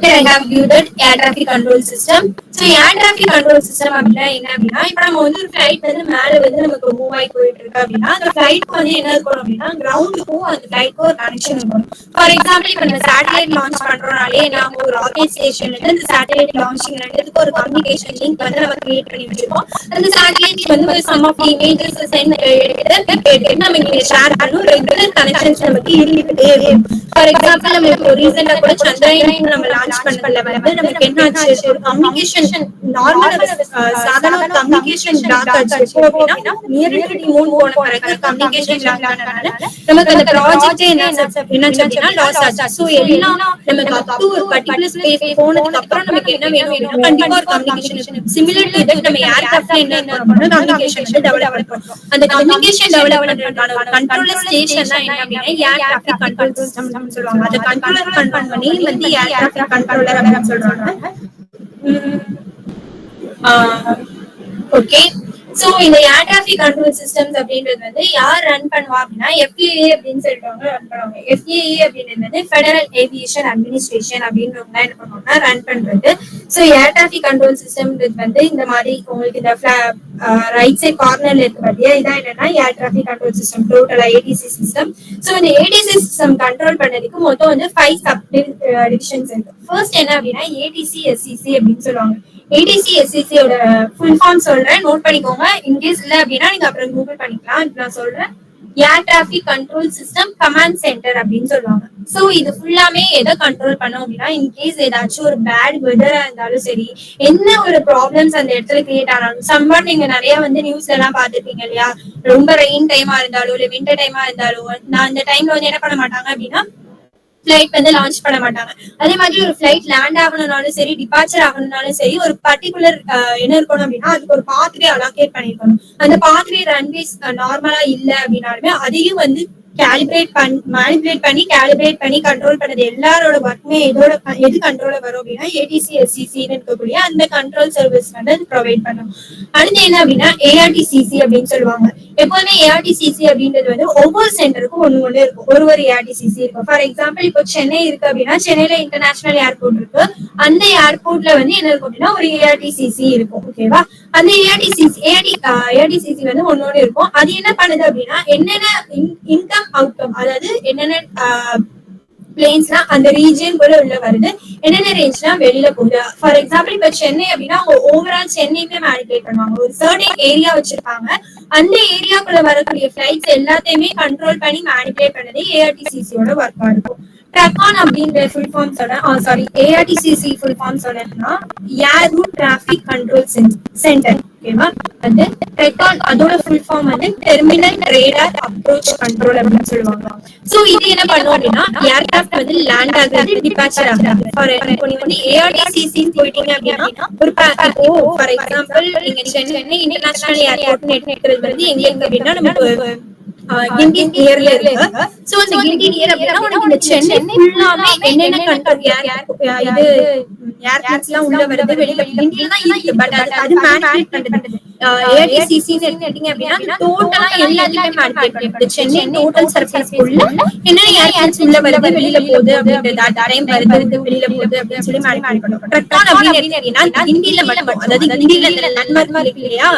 Here I have viewed that air traffic control system. So air traffic control system அப்படினா என்ன அப்படினா இப்போ நம்ம வந்து ஒரு ஃளைட் வந்து மேல வந்து நமக்கு மூவ் ஆகி போயிட்டு இருக்கு அப்படினா அந்த ஃளைட்க்கு வந்து என்ன இருக்கும் அப்படினா கிரவுண்டுக்கும் அந்த ஃளைட்க்கும் ஒரு கனெக்ஷன் இருக்கும். ஃபார் எக்ஸாம்பிள் இப்போ நம்ம சேட்டலைட் லான்ச் பண்றோம்னாலே நாம ஒரு ராக்கெட் ஸ்டேஷன்ல இருந்து அந்த சேட்டலைட் லான்ச்சிங் ரெண்டுத்துக்கு ஒரு கம்யூனிகேஷன் லிங்க் வந்து நம்ம கிரியேட் பண்ணி வச்சிருக்கோம். அந்த சேட்டலைட் வந்து ஒரு சம் ஆஃப் இமேஜஸ் சென்ட் எடுத்து நம்ம இங்க ஷேர் பண்ணனும். ரெகுலர் கனெக்ஷன்ஸ் நமக்கு இருந்துட்டே இருக்கும். ஃபார் எக்ஸாம்பிள் நம்ம இப்போ ரீசெண்டா கூட சந்திரயான் நம்ம லான்ச் பண்ணல வந்து நமக்கு என்ன ஆச்சு, ஒரு கம்யூனிகேஷன் நார்மல் சாதாரண ஒரு கம்யூனிகேஷன் பிளாக் ஆச்சு. இப்போ அப்படின்னா நியர் டு மூன் போன பிறகு கம்யூனிகேஷன் பிளாக் ஆனனால நமக்கு அந்த ப்ராஜெக்டே என்னாச்சு அப்படின்னா லாஸ் ஆச்சு. ஸோ எல்லாம் நமக்கு அப் டு ஒரு பர்டிகுலர் ஸ்பேஸ் போனதுக்கு அப்புறம் நமக்கு என்ன வேணும் அப்படின்னா கண்டிப்பா ஒரு கம்யூனிகேஷன் சிமிலர் டு தட் நம்ம ஏர்கிராஃப்ட்ல என்ன பண்ணணும் கம்யூனிகேஷன் வந்து டெவலப் பண்றோம். அந்த கம்யூனிகேஷன் டெவலப் பண்றதுக்கான ஒரு கண்ட்ரோலர் ஸ்டேஷன் தான் என்ன அப்படின்னா ஏர் டிராஃபிக் கண்ட்ரோல் சிஸ்டம் சொல்லுவாங்க. அந்த கண்ட்ரோலர் கண்ட்ரோல் பண்ணி வந்து ஏர் டிராஃபிக் கண்ட்ரோலர் அப்படின்னு சொல்றாங்க. ஓகே. சோ இந்த ஏர் டிராஃபிக் கண்ட்ரோல் சிஸ்டம்ஸ் அப்படின்றது வந்து யார் ரன் பண்ணுவா அப்படின்னா FAA அப்படின்னு சொல்லிட்டு ரன் பண்ணுவாங்க. FAA அப்படின்றது வந்து ஃபெடரல் ஏவியேஷன் அட்மினிஸ்ட்ரேஷன் அப்படின்றவங்க என்ன பண்ணுவாங்கன்னா ரன் பண்றது. சோ ஏர் டிராஃபிக் கண்ட்ரோல் சிஸ்டம்ன்றது வந்து இந்த மாதிரி உங்களுக்கு இந்த ரைட் சைட் கார்னர்ல இருக்கு பாத்தியா, இதான் என்னன்னா ஏர் டிராஃபிக் கண்ட்ரோல் சிஸ்டம், டோட்டலா ATC சிஸ்டம். சோ இந்த ATC சிஸ்டம் கண்ட்ரோல் பண்ணதுக்கு மொத்தம் வந்து 5 சப் டிவிஷன்ஸ் இருக்கு. ஃபர்ஸ்ட் என்ன அப்படின்னா ATC SCC அப்படின்னு சொல்லுவாங்க. ATC SCC ஓட ஃபுல் ஃபார்ம் சொல்றேன், நோட் பண்ணிக்கோங்க. இன்கேஸ் இல்ல அப்படின்னா நீங்க அப்புறம் கூகுள் பண்ணிக்கலாம். இப்ப நான் சொல்றேன், air traffic control system command centre அப்படின்னு சொல்லுவாங்க. சோ இது ஃபுல்லாமே எதை கண்ட்ரோல் பண்ணும் அப்படின்னா இன்கேஸ் ஏதாச்சும் ஒரு பேட் வெதரா இருந்தாலும் சரி, என்ன ஒரு ப்ராப்ளம்ஸ் அந்த இடத்துல கிரியேட் ஆனாலும், சம்வாட் நீங்க நிறைய வந்து நியூஸ்ல எல்லாம் பாத்துருப்பீங்க இல்லையா, ரொம்ப ரெயின் டைமா இருந்தாலும் இல்ல விண்டர் டைமா இருந்தாலும் நான் அந்த டைம்ல வந்து என்ன பண்ண மாட்டாங்க அப்படின்னா ஃபிளைட் வந்து லான்ச் பண்ண மாட்டாங்க. அதே மாதிரி ஒரு ஃபிளைட் லேண்ட் ஆகணும்னாலும் சரி, டிபார்ச்சர் ஆகணும்னாலும் சரி, ஒரு பர்டிகுலர் என்ன இருக்கணும் அப்படின்னா அதுக்கு ஒரு பாத்வே அலோகேட் பண்ணிருக்கணும். அந்த பாத்வே ரன்வேஸ் நார்மலா இல்ல அப்படின்னாலுமே அதையும் வந்து மேனிபுலேட் பண்ணி கண்ட்ரோல் பண்ணது எல்லாரோட ஒர்க்குமே எது கண்ட்ரோல வரும் அப்படின்னா ATC SCC இருக்கக்கூடிய அந்த கண்ட்ரோல் சர்வீஸ் வந்து அது ப்ரொவைட் பண்ணும். அடுத்து என்ன அப்படின்னா ARTCC அப்படின்னு சொல்லுவாங்க. எப்போதுமே ARTCC அப்படின்றது வந்து ஒவ்வொரு சென்டருக்கும் ஒண்ணு இருக்கும், ஒரு ARTCC இருக்கும். ஃபார் எக்ஸாம்பிள் இப்போ சென்னை இருக்கு அப்படின்னா சென்னையில இன்டர்நேஷனல் ஏர்போர்ட் இருக்கு. அந்த ஏர்போர்ட்ல வந்து என்ன இருக்கும் அப்படின்னா ஒரு ARTCC இருக்கும். ஓகேவா, அந்த ARTCC வந்து ஒன்னொன்னு இருக்கும். அது என்ன பண்ணுது அப்படின்னா என்னென்ன இன்கம் அவுட்கம், அதாவது என்னென்ன பிளேன்ஸ்லாம் அந்த ரீஜியன் கூட உள்ள வருது, என்னென்ன ரேஞ்ச்லாம் வெளியில போகுது. ஃபார் எக்ஸாம்பிள் இப்ப சென்னை அப்படின்னா அவங்க ஓவரால் சென்னையுமே மேனிபுலேட் பண்ணுவாங்க. ஒரு சர்டன் ஏரியா வச்சிருப்பாங்க, அந்த ஏரியாக்குள்ள வரக்கூடிய ஃபிளைட்ஸ் எல்லாத்தையுமே கண்ட்ரோல் பண்ணி மேனிபுலேட் பண்ணது ARTCCயோட ஒர்க்கா இருக்கும். ட்ரக்கான் அப்படின்ற ஃபுல் ஃபார்ம் சொல்றேன், ARTCC ஃபுல் ஃபார்ம் சொல்றேன்னா ஏர் ரூட் டிராஃபிக் கண்ட்ரோல் சென்டர். ஓகேவா, அது ட்ரக்கான் அதோட ஃபுல் ஃபார்ம் வந்து டெர்மினல் ரேடார் அப்ரோச் கண்ட்ரோல் அப்படின்னு சொல்லுவாங்க. சோ இது என்ன பண்ணும் அப்படின்னா ஏர்கிராஃப்ட் வந்து லேண்ட் ஆகுது, டிபார்ச்சர் ஆகுது. இப்போ நீங்க வந்து ARTCC போயிட்டீங்க அப்படின்னா ஒரு ஃபார் எக்ஸாம்பிள் நீங்க சென்னை இன்டர்நேஷனல் ஏர்போர்ட் எடுக்கிறது வந்து எங்க இருக்கு அப்படின்னா நமக்கு கிண்டி நியர்ல இருக்கு. சோ அந்த கிண்டி நியர் அப்படின்னா உங்களுக்கு இந்த சென்னை ஃபுல்லாமே என்னென்ன கண்ட்ரோல் இது ஏர்பிளேன்ஸ்லாம் உள்ள வருது வெளியில கிண்டில தான் இருக்கு. பட் அது மேனிபுலேட் பண்றது ARTCC எடுத்தீங்க அப்படின்னா டோட்டலா எல்லாத்தையுமே மேனிபுலேட் பண்றது. சென்னை டோட்டல் சர்ஃபேஸ் உள்ள என்னென்ன ஏர்பிளேன்ஸ் உள்ள வருது வெளியில போகுது அப்படின்றது, அட் டைம் வருது வெளியில போகுது அப்படின்னு சொல்லி மேனிபுலேட் பண்ணுவோம். ட்ரக்கான் அப்படின்னு எடுத்தீங்கன்னா கிண்டில மட்டும், அதாவது கிண்டில அந்த லேண்ட்மார்க் இருக்கு இல்லையா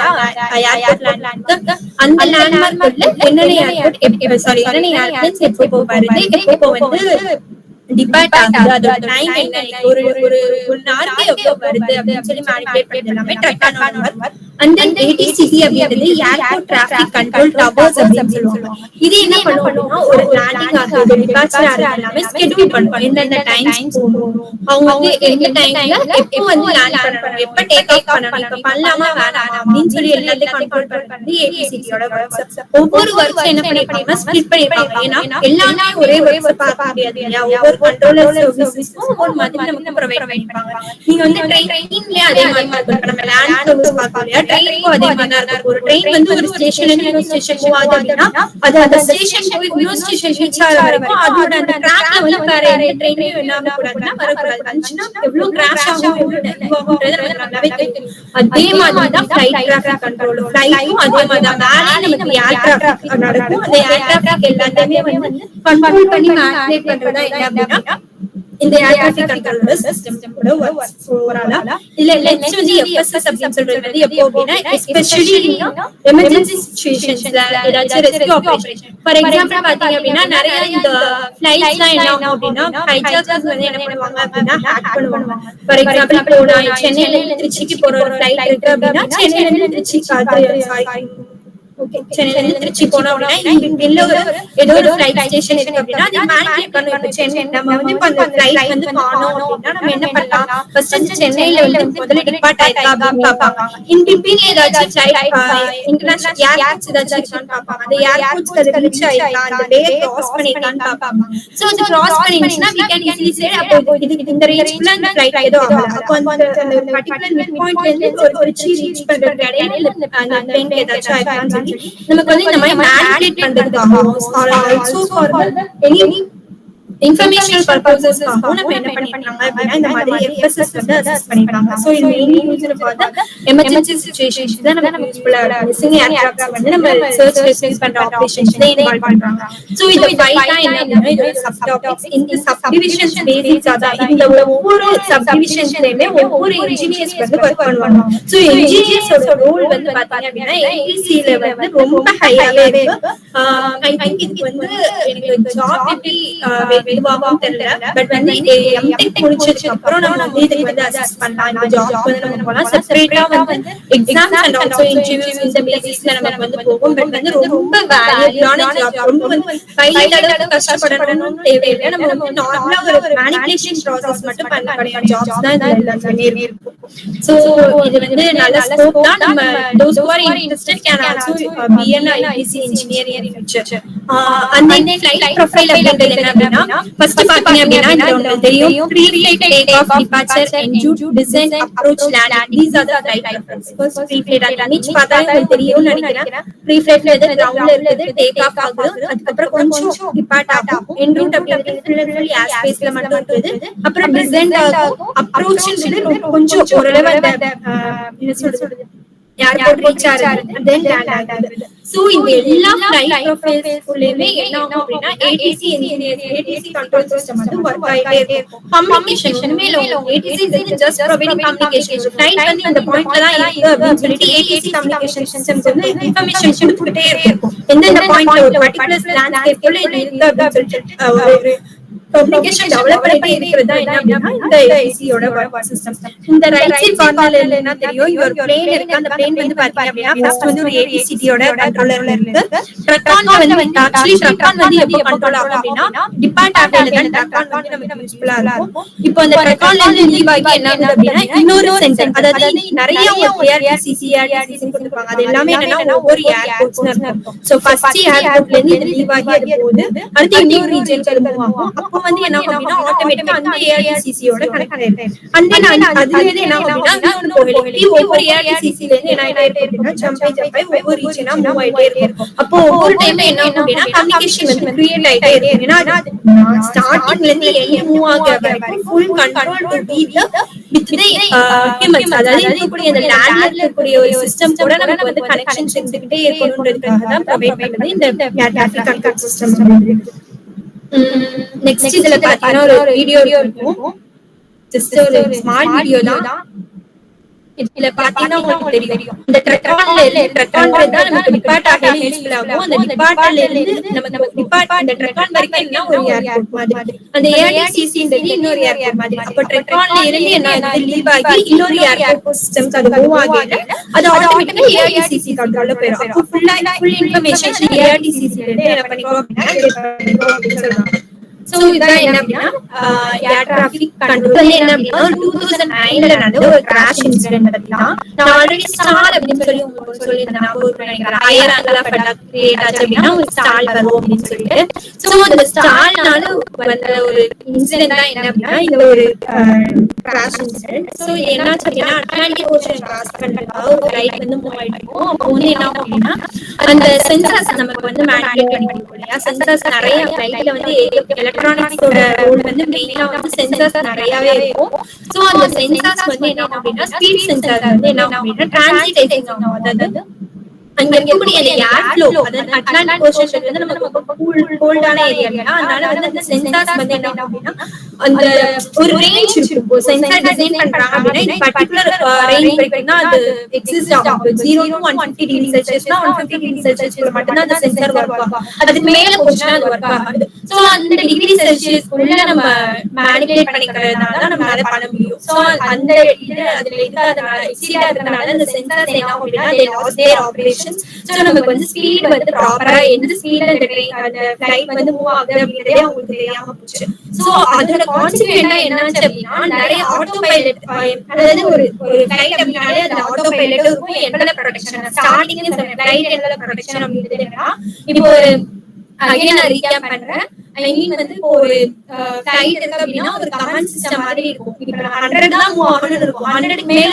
ஏர்போர்ட் லேண்ட்மார்க், அந்த லேண்ட்மார்க்ல என்னென்ன என்னென்ன ஏர்பிளேன்ஸ் எப்போ வருது, எப்போ வந்து டிபார்ட் ஆகுது, அதோட டைம் என்ன, ஒரு ஒரு ஒரு நாளுக்கு எவ்வளவு வருது அப்படின்னு சொல்லி மேனிபுலேட் பண்றது எல்லாமே ட்ரக்கானோ நம்பர். அண்ட் தென் ஏடிசிபி அப்படின்றது ஏர்போர்ட் டிராஃபிக் கண்ட்ரோல் டவர்ஸ் அப்படின்னு சொல்லுவாங்க. இது என்ன பண்ணும் அப்படின்னா ஒரு லேண்டிங் ஆகுது, டிபார்ச்சர் ஆகுது எல்லாமே ஸ்கெட்யூல் பண்ணும். எந்தெந்த டைம்ஸ் போகணும், அவங்க வந்து எந்த டைம்ல எப்போ வந்து லேண்ட் பண்ணணும், எப்ப டேக் ஆஃப் பண்ணணும், இப்ப பண்ணலாமா வேணாமா அப்படின்னு சொல்லி எல்லாத்தையும் கண்ட்ரோல் பண்றது ஏடிசிபியோட ஒர்க்ஸ். ஒவ்வொரு ஒர்க்ஸ் என்ன பண்ணிருப்பாங்கன்னா ஸ்பிளிட் பண்ணிருப்பாங்க. ஏன்னா எல்லாமே ஒரே ஒர்க்ஸ் பார்க்க முடியாது இல்லையா, ஒவ்வொரு கண்ட்ரோலர் சர்வீசஸ்க்கும் ஒவ்வொரு மாதிரி நமக்கு ப்ரொவைட் பண்ணிருப்பாங்க. நீங்க வந்து ட்ரெயின்லயே அதே மாதிரி தான் இருக்கும். நம்ம லேண்ட் சர்வீஸ் பார்க்கணும் இல்லையா, ட்ரெயினுக்கும் அதே மாதிரி தான் இருக்கும். ஒரு ட்ரெயின் வந்து ஒரு ஸ்டேஷன்ல இருந்து இன்னொரு ஸ்டேஷன் மூவ் ஆகுது அப்படின்னா அது அந்த ஸ்டேஷன் போய் இன்னொரு ஸ்டேஷன் ரீச் ஆகிற வரைக்கும் அதோட அந்த ட்ராக்ல வந்து வேற எந்த ட்ரெயினையும் என்ன ஆகக்கூடாதுன்னா வரக்கூடாது. வந்துச்சுன்னா எவ்வளவு கிராஷ் ஆகும், எவ்வளவு இதுவாகும்ன்றது நமக்கு நல்லாவே தெரியும். அதே மாதிரி தான் ஃபிளைட் டிராஃபிக் கண்ட்ரோல். ஃபிளைட்டும் அதே மாதிரி தான். மேலே நமக்கு ஏர் டிராஃபிக் நடக்கும். அந்த ஏர் டிராஃபிக் எல்லாத்தையுமே வந்து கண்ட்ரோல் பண்ணி மேனிபுலேட் பண்றதா என்ன அப்படின்னா இந்த ஏர் டிராஃபிக் கண்ட்ரோல் சிஸ்டமோட ஓவராலா. இல்ல நெக்ஸ்ட் வந்து எஃப்எஸ்எஸ் அப்படின்னு சொல்றது வந்து எப்போ அப்படின்னா எஸ்பெஷலி எமர்ஜென்சி சிச்சுவேஷன்ஸ்ல ஏதாச்சும் ரெஸ்க்யூ ஆபரேஷன். ஃபார் எக்ஸாம்பிள் பாத்தீங்க அப்படின்னா நிறைய இந்த ஃபிளைட்ஸ்லாம் என்ன ஆகும் அப்படின்னா ஹைஜாக்கர்ஸ் வந்து என்ன பண்ணுவாங்க அப்படின்னா ஹேக் பண்ணுவாங்க. ஃபார் எக்ஸாம்பிள் இப்போ நான் சென்னையில இருந்து திருச்சிக்கு போற ஒரு ஃபிளைட் இருக்கு அப்படின்னா சென்னையில இருந்து திருச்சி சென்னையில இருந்து திருச்சி போனோம் அப்படின்னா இங்க ஏதோ ஒரு ஃபிளைட் ஸ்டேஷன் இருக்கு அப்படின்னா அதை மேனிபுலேட் பண்ணும். இப்போ சென்னை நம்ம வந்து இப்போ அந்த ஃபிளைட் வந்து காணோம் அப்படின்னா நம்ம என்ன பண்ணலாம், ஃபர்ஸ்ட் வந்து சென்னையில வந்து முதல்ல டிபார்ட் ஆயிருக்கா அப்படின்னு பார்ப்பாங்க. இன் பிட்வீன் ஏதாச்சும் ஃபிளைட் இன்டர்நேஷனல் ஏர்போர்ட்ஸ் ஏதாச்சும் இருக்கான்னு பார்ப்பாங்க. அந்த ஏர்போர்ட்ஸ்க்கு அது ரீச் ஆயிருக்கா, அந்த டே கிராஸ் பண்ணிருக்கான்னு பார்ப்பாங்க. சோ அது cross பண்ணிருச்சுன்னா we can easily say அப்போ இது இந்த ரேஞ்ச்ல அந்த ஃபிளைட் ஏதோ ஆகல, அப்போ அந்த பர்టిక్యులர் மிட் பாயிண்ட்ல இருந்து ஒரு திருச்சி ரீச் பண்றதுக்கு இடையில அந்த பிளேன் ஏதாச்சும் ஆயிருக்கான்னு சொல்லி நமக்கு வந்து இந்த மாதிரி மேனிபுலேட் பண்றதுக்காக ஆல்சோ ஃபார் எனி இன்ஃபர்மேஷனல் பர்பஸஸ்க்காக நம்ம என்ன பண்ணிருக்காங்க அப்படின்னா இந்த மாதிரி எஃப்எஸ்எஸ் வந்து அசஸ் பண்ணிருக்காங்க. சோ இது mainly used for the emergency situations தான் நமக்கு யூஸ்ஃபுல்லா இருக்கும். மிஸ்ஸிங் ஏர்கிராஃப்ட் வந்து நம்ம சர்ச் ரெஸ்க்யூ பண்ற ஆபரேஷன்ஸ்ல இன்வால்வ் பண்றாங்க. சோ இந்த ஃபைல் தான் என்ன அப்படின்னா இது சப் டாபிக்ஸ். இந்த சப் டிவிஷன்ஸ் பேசிக்ஸ் அதான். இந்த ஒவ்வொரு சப் டிவிஷன்ஸ்லயுமே ஒவ்வொரு இன்ஜினியர்ஸ் வந்து வர்க் பண்ணுவாங்க. சோ இன்ஜினியர்ஸோட ரோல் வந்து பாத்தீங்க அப்படின்னா ஏடிசில வந்து ரொம்ப ஹையாவே இருக்கு. ஐ திங்க் இது வந்து எனக்கு ஜாப் எப்படி இதுவாகவும் தெரியல. பட் வந்து எம்டெக் முடிச்சதுக்கு அப்புறம் நம்ம வந்து இதுக்கு வந்து அசஸ் பண்ணலாம். இந்த ஜாப் வந்து நம்ம போலாம். செப்பரேட்டா வந்து எக்ஸாம்ஸ் அண்ட் ஆல்சோ இன்டர்வியூஸ் இந்த பேசிஸ்ல நமக்கு வந்து போகும். பட் வந்து ரொம்ப வேல்யூபிளான ஜாப். ரொம்ப வந்து பைலட் அளவுக்கு கஷ்டப்படணும்னு தேவையில்லை. நம்ம வந்து நார்மலா ஒரு மேனிபுலேஷன் ப்ராசஸ் மட்டும் பண்ணக்கூடிய ஜாப்ஸ் தான் இதுல எல்லாமே இருக்கும். சோ இது வந்து நல்ல ஸ்கோப் தான். நம்ம those who are interested can also be an IPC engineer in future. And then flight profile அப்படின்றது என்ன அப்படின்னா ஃபர்ஸ்ட் பாத்தீங்க அப்படின்னா இந்த உங்களுக்கு தெரியும் pre-flight take off departure entry descent approach landing. These are the flight profiles. First pre-flight attach பார்த்தாலே உங்களுக்கு தெரியும்னு நினைக்கிறேன். pre-flightல எது கிரவுண்ட்ல இருக்குது, டேக் ஆஃப் ஆகுது, அதுக்கு அப்புறம் கொஞ்சம் டிபார்ட் ஆகும். en route அப்படின்றது ஃபுல்லி ஏர் ஸ்பேஸ்ல மட்டும் இருக்குது. அப்புறம் descent ஆகும், approachன்றது கொஞ்சம் ஓரளவு அந்த என்ன சொல்றது ஏர்போர்ட் ரீச் ஆகுது, then land ஆகுது. சோ இந்த எல்லா flight profiles உள்ளேமே என்ன ஆகும் அப்படின்னா ADC engineers ADC control system வந்து வர்க் ஆயிட்டே இருக்கும். கம்யூனிகேஷன் உண்மையில ADC is just providing communication. flight வந்து இந்த பாயிண்ட்ல தான் இருக்கு அப்படின்னு சொல்லிட்டு ஏடிசி கம்யூனிகேஷன் சிஸ்டம்ஸ் வந்து இன்ஃபர்மேஷன் கொடுத்துட்டே இருக்கும். எந்த பாயிண்ட்ல ஒரு பர்టిక్యులர் லேண்ட்ஸ்கேப்ல இது இருக்கு அப்படின்னு சொல்லிட்டு ஒரு கம்யூனிகேஷன் டெவலப் பண்ணிட்டே இருக்கிறது தான் என்ன அப்படின்னா இந்த ஏடிசியோட வர்க் சிஸ்டம். இந்த ரைட் சைடு கார்னர்ல என்ன தெரியும், இங்க ஒரு பிளேன் இருக்கு. அந்த பிளேன் வந்து பாத்தீங்க அப்படின்னா ஃபர்ஸ்ட் வந்து ஒரு ஏடிசியோட கண்ட்ரோலர்ல இருக்கு. ட்ரக்கான் வந்து ஆக்சுவலி ட்ரக்கான் வந்து எப்போ கண்ட்ரோல் ஆகும் அப்படின்னா டிபார்ட் ஆகல தான் ட்ரக்கான் வந்து நமக்கு யூஸ்ஃபுல்லா இருக்கும். இப்போ அந்த ட்ரக்கான்ல இருந்து லீவ் ஆகி என்ன ஆகுது அப்படின்னா இன்னொரு சென்டர், அதாவது நிறைய ஏஆர்டிசிசி ஏஆர்டிசி கொடுத்திருப்பாங்க. அது எல்லாமே என்னன்னா ஒவ்வொரு ஏர்போர்ட்ஸ்ல இருக்கும். சோ ஃபர்ஸ்ட் ஏர்போர்ட்ல இருந்து இது லீவ் ஆகி அது போகுது, அடுத்து இன்னொரு ரீஜனுக்கு மூவ் ஆகும். அப்போ வந்து என்ன ஆகும் அப்படின்னா ஆட்டோமேட்டிக்கா அந்த ஏஆர்டிசிசியோட கனெக்ட் ஆயிடும். அண்ட் தென் அதுல இருந்து என்ன ஆகும் அப்படின்னா இன்னொரு போகலி ஒவ்வொரு ஏஆர்டிசிசில இருந்து என்ன ஆயிட்டே இருக்குன்னா ஜம்ப் ஆகி ஒவ்வொரு ரீஜனா மூவ் ஆயிட்டே இருக்கும். அப்போ ஒவ்வொரு டைம்ல என்ன ஆகும் அப்படின்னா கம்யூனிகேஷன் வந்து கிரியேட் ஆயிட்டே இருக்கும். ஏன்னா ஸ்டார்டிங்ல இருந்து எண்ட் மூவ் ஆகுற வரைக்கும் full control to be with the humans, அதாவது இருக்கக்கூடிய அந்த லேண்ட்ல இருக்கக்கூடிய ஒரு சிஸ்டம் கூட நமக்கு வந்து கனெக்ஷன்ஸ் இருந்துகிட்டே இருக்கணும்ன்றதுக்காக தான் ப்ரொவைட் பண்றது இந்த air traffic control system. Next இதுல பாத்தீங்கன்னா ஒரு வீடியோ இருக்கும். ஜஸ்ட் ஒரு ஸ்மார்ட் வீடியோ தான். இதுல பாத்தீங்கன்னா உங்களுக்கு தெரியும் இந்த ட்ரெக்கான்ல இருந்து ட்ரெக்கான்றது தான் நமக்கு டிபார்ட் ஆகல யூஸ்ஃபுல் ஆகும். அந்த டிபார்ட்ல இருந்து நமக்கு டிபார்ட் இந்த ட்ரெக்கான் வரைக்கும் என்ன ஒரு ஏர்போர்ட் மாதிரி, அந்த ஏடிசிசின்றது இன்னொரு ஏர்போர்ட் மாதிரி. அப்ப ட்ரெக்கான்ல இருந்து என்ன ஆகுது, லீவ் ஆகி இன்னொரு ஏர்போர்ட் சிஸ்டம்க்கு அது மூவ் ஆகல, அது ஆட்டோமேட்டிக்கா ஏடிசிசி கண்ட்ரோல்ல போயிடும். அப்போ ஃபுல் இன்ஃபர்மேஷன் ஏடிசிசி ல இருந்து என்ன பண்ணிக்கோ அப்படின்னு சொல்றாங்க. சோ இதான் என்ன அப்படின்னா ஏர் டிராபிக் கண்ட்ரோல் என்ன அப்படின்னா 2009ல நடந்த ஒரு கிராஷ் இன்சிடென்ட் பத்தி தான். நான் ஆல்ரெடி ஸ்டால் அப்படின்னு சொல்லி உங்களுக்கு சொல்லியிருந்தேன், ஞாபகம் நினைக்கிறேன். Higher angle of attack create ஆச்சு அப்படின்னா ஒரு ஸ்டால் வரும் அப்படின்னு சொல்லிட்டு. சோ அந்த ஸ்டால்னால வந்த ஒரு இன்சிடென்ட் தான் என்ன அப்படின்னா இந்த ஒரு கிராஷ் இன்சிடென்ட். சோ என்னாச்சு அப்படின்னா அட்லாண்டிக் ஓஷன் கிராஸ் பண்றதுக்காக ஒரு ஃபிளைட் வந்து மூவ் ஆயிட்டு இருக்கும். அப்போ வந்து என்ன ஆகும் அப்படின்னா அந்த சென்சார்ஸ் நமக்கு வந்து மேனிபுலேட் பண்ணிருக்கும் இல்லையா. சென்சார்ஸ் நிறைய ஃபிளைட்ல வந்து எலக்ட்ரானிக்ஸோட ரோல் வந்து மெயினா வந்து சென்சார்ஸ் நிறையவே இருக்கும். சோ அந்த சென்சார்ஸ் வந்து என்ன ஆகும் அப்படின்னா ஸ்பீட் சென்சார் வந்து என்ன ஆகும் அப்படின்னா டிரான்சிடைசிங் ஆகும். அதாவது அங்க இருக்கக்கூடிய அந்த ஏர் ஃப்ளோ, அதாவது அட்லாண்டிக் ஓஷன் வந்து நமக்கு கோல்டான ஏரியா இல்லையா, அதனால வந்து அந்த சென்சார்ஸ் வந்து என்ன ஆகும் அப்படின்னா அந்த ஒரு ரேஞ்ச் இருக்கும். சென்சார் டிசைன் பண்றாங்க அப்படின்னா பர்டிகுலர் ரேஞ்ச் வரைக்கும் தான் அது எக்ஸிஸ்ட் ஆகும். 0 to 150 டிகிரி செல்சியஸ்னா 150 டிகிரி செல்சியஸ்க்குள்ள மட்டும் தான் அந்த சென்சார் ஒர்க் ஆகும். அதுக்கு மேல போச்சுன்னா அது ஒர்க் ஆகாது. சோ அந்த டிகிரி செல்சியஸ்க்குள்ள நம்ம மேனிபுலேட் பண்ணிக்கிறதுனால நம்ம அதை பண்ண முடியும். சோ அந்த இது அதுல இருக்காதனால எக்ஸீட் ஆகிறதுனால அந்த சென்சார்ஸ் என்ன ஆகும் அப்படின்னா they lost their operations. So நமக்கு வந்து ஸ்பீட் வந்து ப்ராப்பரா எந்த ஸ்பீட்ல அந்த ஃளைட் வந்து மூவ் ஆகுது அப்படின்றதே அவங்களுக்கு தெரியாம போச்சு. சோ அதோட கான்சிக்வென்ட்டா என்னாச்சு அப்படின்னா நிறைய ஆட்டோ பைலட், அதாவது ஒரு ஃளைட் அப்படின்னாலே அந்த ஆட்டோ பைலட் இருக்கும், என்வலப் ப்ரொடெக்ஷன். ஸ்டார்டிங்ல சொன்ன ஃளைட் என்வலப் ப்ரொடெக்ஷன் அப்படின்றது என்னன்னா, இப்போ ஒரு அகைன் நான் ரீகேப் பண்றேன். ஐ மீன் வந்து இப்போ ஒரு ஃளைட் இருக்கு அப்படின்னா ஒரு கமாண்ட் சிஸ்டம் மாதிரி இருக்கும். இப்போ 100 தான் மூவ் ஆகணும்னு இருக்கும். 100க்கு மேல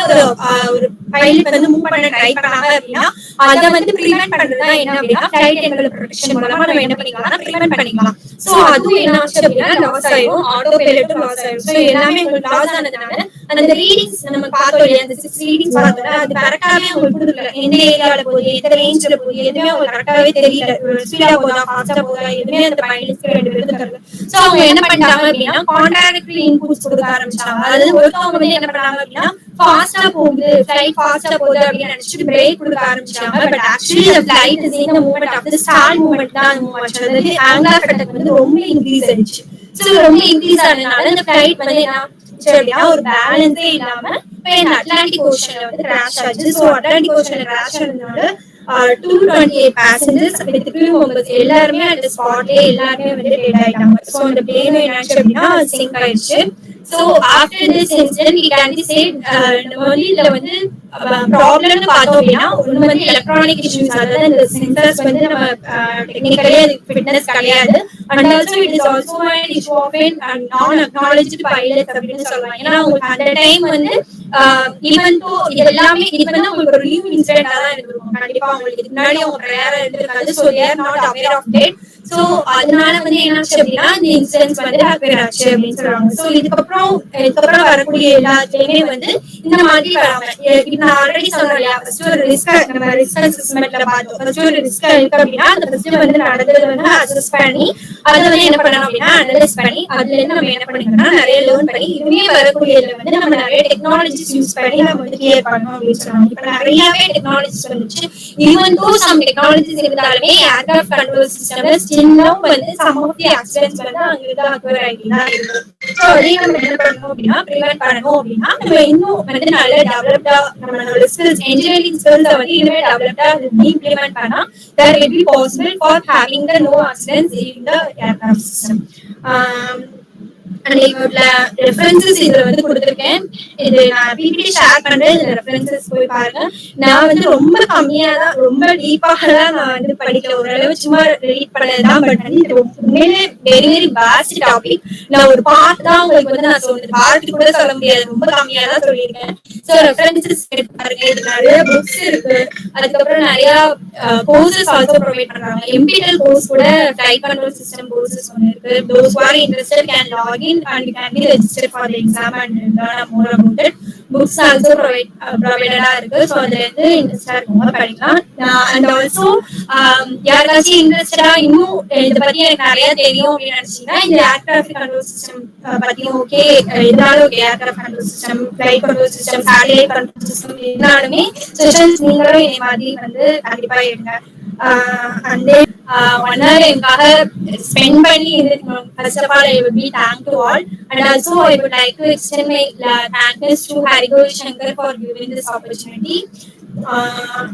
ஒரு பைலட் வந்து மூவ் பண்ண ட்ரை பண்ணாங்க அப்படின்னா அதை வந்து ப்ரிவென்ட் பண்றதுதான் என்ன அப்படின்னா ஃளைட் என்வலப் ப்ரொடெக்ஷன் மூலமா நம்ம என்ன பண்ணிக்கலாம்னா ப்ரிவென்ட் பண்ணிக்கலாம். சோ அதுவும் என்ன ஆச்சு அப்படின்னா லாஸ் ஆயிடும், ஆட்டோ பைலட்டும் லாஸ் ஆயிடும். சோ எல்லாமே உங்களுக்கு லாஸ் ஆனதுனால அந்த ரீடிங்ஸ் நம்ம பார்த்தோம் இல்லையா, அந்த 6 ரீடிங்ஸ் பார்த்தோம்ல, அது கரெக்டாவே உங்களுக்கு கொடுக்கல. எந்த ஏரியால போகுது, எந்த ரேஞ்ச்ல போகுது, எதுவுமே உங்களுக்கு கரெக்டாவே தெரியல. ஸ்பீடா போதா ஃபாஸ்டா போதா எதுவுமே அந்த பைலட்ஸ்க்கு ரெண்டு பேருக்கு தெரியல. சோ அவங்க என்ன பண்ணிட்டாங்க அப்படின்னா கான்ட்ராக்டரி இன்புட்ஸ் கொடுக்க ஆரம்பிச்சாங்க. அதாவது ஒருத்தவங்க வந்து என்ன பண்ணாங்க அப்படின்னா ஃபாஸ்டா போகுது, ஃளைட் ஃபாஸ்டா போகுது அப்படின்னு நினைச்சிட்டு பிரேக் கொடுக்க ஆரம்பிச்சாங்க. But actually the flight is in the movement of the stall movement தான் மூவ் ஆச்சு. அதாவது ஆங்கிள் ஆஃப் அட்டாக் வந்து ரொம்ப இன்க்ரீஸ் ஆயிடுச்சு. சோ ரொம்ப இன்க்ரீஸ் ஆனதுனால அந்த ஃளைட் வந்து என்ன அப்படின்னா ஒரு பேலன்ஸே இல்லாம இப்ப இந்த அட்லாண்டிக் ஓஷன்ல வந்து கிராஷ் ஆச்சு. சோ அட்லாண்டிக் ஓஷன்ல கிராஷ் ஆனதுனால 228 passengers with crew members எல்லாருமே அந்த ஸ்பாட்லயே எல்லாருமே வந்து டெட் ஆயிட்டாங்க. சோ அந்த பிளேன் என்னாச்சு அப்படின்னா சிங்க் ஆயிடுச்சு. So after this incident we can be said நம்ம வந்து இதுல வந்து ப்ராப்ளம்னு பார்த்தோம் அப்படின்னா ஒண்ணு வந்து எலக்ட்ரானிக் இஷ்யூஸ், அதாவது இந்த சென்சார்ஸ் வந்து நம்ம டெக்னிக்கலி அது ஃபிட்னஸ் கிடையாது. And also it is also an issue of non acknowledged pilots அப்படின்னு சொல்லலாம். ஏன்னா உங்களுக்கு அந்த டைம் வந்து ஈவன் தோ இது எல்லாமே இது வந்து உங்களுக்கு ஒரு நியூ இன்சிடென்ட்டா தான் இருந்திருக்கும். கண்டிப்பா உங்களுக்கு இதுக்கு முன்னாடி அவங்க ப்ரேயரா இருந்திருக்காது. So they are not aware of that. So அதனால வந்து என்னாச்சு அப்படின்னா இந்த இன்சிடென்ட்ஸ் வந்து ஹேப்பன் ஆச்சு அப்படின்னு சொல்றாங்க. சோ இதுக்கப்புறம் வரக்கூடிய எல்லாத்துலயுமே வந்து இந்த மாதிரி வராம, இப்ப நான் ஆல்ரெடி சொன்னேன் இல்லையா, ஃபர்ஸ்ட் ஒரு ரிஸ்க் நம்ம ரிஸ்க் அசஸ்மெண்ட்ல பார்த்தோம். ஃபர்ஸ்ட் ஒரு ரிஸ்க் இருக்கு அப்படின்னா அந்த ஃபர்ஸ்ட் வந்து நடந்தது வந்து அசஸ் பண்ணி அதை வந்து என்ன பண்ணணும் அப்படின்னா அனலைஸ் பண்ணி அதுல இருந்து நம்ம என்ன பண்ணிக்கணும்னா நிறைய லேர்ன் பண்ணி இதுவே வரக்கூடியதுல வந்து நம்ம நிறைய டெக்னாலஜிஸ் யூஸ் பண்ணி நம்ம வந்து கிளியர் பண்ணணும் அப்படின்னு சொல்றாங்க. இப்ப நிறையவே டெக்னாலஜிஸ் வந்துச்சு. ஈவன் தோ சம் டெக்னாலஜிஸ் இருந்தாலுமே ஏர்கிராஃப்ட் கண்ட்ரோல் சிஸ்டம்ல ஸ்டில்லும் வந்து சம் ஆஃப் தி ஆக்சிடென்ட்ஸ் வந்து அங்கிருந்து அக்வர் ஆகிட்டு தான் இருக்கு. ஸோ அதையும் நம்ம என்ன பண்ணணும் அப்படின்னா ப்ரிவென்ட் பண்ணணும் அப்படின்னா நம்ம இன்னும் வந்து நல்ல டெவலப்டா நம்மளோட ஸ்கில்ஸ், இன்ஜினியரிங் ஸ்கில்ஸை வந்து இன்னுமே டெவலப்டா இம்ப்ளிமெண்ட் பண்ணா that will be possible for having the no accidents in the aircraft system. References இதுல வந்து கொடுத்திருக்கேன். இது நான் பிபிடி ஷேர் பண்றேன். இதுல ரெஃபரன்சஸ் போய் பாருங்க. நான் வந்து ரொம்ப கம்மியா தான், ரொம்ப டீப்பாலாம் நான் வந்து படிக்கல, ஓரளவு சும்மா ரீட் பண்ணதுதான். பட் வந்து இது உண்மையிலே வெரி வெரி வாஸ்ட் டாபிக். நான் ஒரு பார்ட் தான் உங்களுக்கு வந்து நான் சொல்றது, பார்ட் கூட சொல்ல முடியாது, ரொம்ப கம்மியா தான் சொல்லியிருக்கேன். ஸோ ரெஃபரன்சஸ் எடுத்து பாருங்க. இது நிறைய புக்ஸ் இருக்கு. அதுக்கப்புறம் நிறைய கோர்சஸ் ஆல்சோ ப்ரொவைட் பண்றாங்க. எம்பிடல் கோர்ஸ் கூட ஃளைட் கண்ட்ரோல் சிஸ்டம் கோர்சஸ் ஒன்று இருக்கு. those who are interested can log in join and you can be registered for the exam and learn more about it. Books also provided இருக்கு. So அதுல இருந்து இன்ட்ரெஸ்டா இருக்கவங்க படிக்கலாம். அண்ட் ஆல்சோ யாருக்காச்சும் இன்ட்ரெஸ்டடா இன்னும் இதை பத்தி எனக்கு நிறைய தெரியும் அப்படின்னு நினைச்சீங்கன்னா இந்த ஏர்கிராஃப்ட் கண்ட்ரோல் சிஸ்டம் பத்தியும் ஓகே, எதுனாலும் okay, aircraft control system, flight control system, satellite control system, எதுனாலுமே செஷன்ஸ் நீங்களும் இதே மாதிரி வந்து கண்டிப்பா எடுங்க. And then 1 hour எனக்காக ஸ்பெண்ட் பண்ணி இருந்திருக்கணும். First of all, I would be thank to all, and also I would like to extend my thanks to Harigold Shankar for giving this opportunity.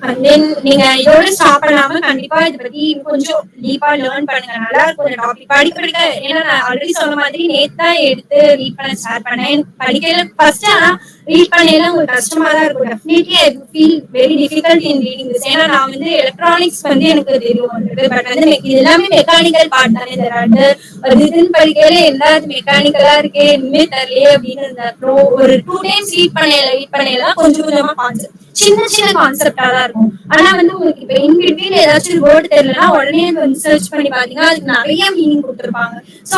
And then நீங்க இதோட stop பண்ணாம கண்டிப்பா இதை பத்தி கொஞ்சம் டீப்பா லேர்ன் பண்ணுங்க. நல்லா இருக்கும் இந்த டாபிக் படிக்க. ஏன்னா நான் ஆல்ரெடி சொன்ன மாதிரி நேத்தா எடுத்து ரீட் பண்ண ஸ்டார்ட் பண்ணேன். எனக்கு படிக்கல ஃபர்ஸ்ட், ஆனா ரீட் பண்ணல உங்களுக்கு கஷ்டமா தான் இருக்கும். Definitely I feel very difficult in reading this. ஏன்னா நான் வந்து எலக்ட்ரானிக்ஸ் வந்து எனக்கு தெரியும் வந்துட்டு, பட் வந்து இது எல்லாமே மெக்கானிக்கல் பார்ட் தானே தராது. அது இதுன்னு படிக்கல எல்லாரும் மெக்கானிக்கலா இருக்கே இனிமே தரலையே அப்படின்னு இருந்தப்போ ஒரு 2 days ரீட் பண்ணல கொஞ்சம் கொஞ்சமா கான்செப்ட் சின்ன சின்ன கான்செப்டா தான் இருக்கும். ஆனா வந்து உங்களுக்கு இப்ப இன்பிட்வீன் ஏதாச்சும் வேர்டு தெரியலன்னா உடனே வந்து சர்ச் பண்ணி பாத்தீங்கன்னா அதுக்கு நிறைய மீனிங் கொடுத்துருப்பாங்க. சோ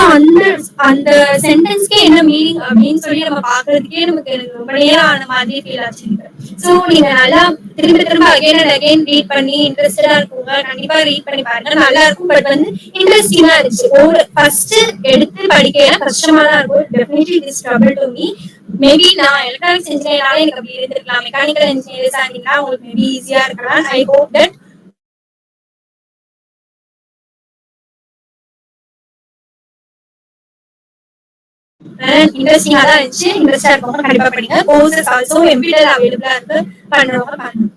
அந்த சென்டென்ஸ்க்கே என்ன மீனிங் அப்படின்னு சொல்லி நம்ம பாக்குறதுக்கே நமக்கு ரொம்ப நேரம் ஆன மாதிரி ஃபீல் ஆச்சு. சோ நீங்க நல்லா திரும்ப அகைன் அண்ட் அகைன் ரீட் பண்ணி இன்ட்ரெஸ்டடா இருக்குங்க கண்டிப்பா ரீட் பண்ணி பாருங்க. நல்லா இருக்கும். பட் வந்து இன்ட்ரெஸ்டிங்கா இருந்துச்சு. ஒரு ஃபர்ஸ்ட் எடுத்து படிக்க கஷ்டமா தான் இருக்கும். Definitely it is trouble to me. Maybe நான் எலக்ட்ரானிக்ஸ் இன்ஜினியரால எனக்கு அப்படி இருந்திருக்கலாம். மெக்கானிக்கல் இன்ஜினியர்ஸ் ஆனீங்கன்னா உங்களுக்கு மேபி ஈஸியா இருக்கலாம். ஐ ஹோப் தட் இன்ட்ரெஸ்டிங்கா தான் இருந்துச்சு. இன்ட்ரெஸ்டா இருக்கவங்க கண்டிப்பா பண்ணுங்க. கோர்சஸ் ஆல்சோ எம்பிடல் அவைலபிளா இருக்கு, பண்றவங்க பண்ணுங்க.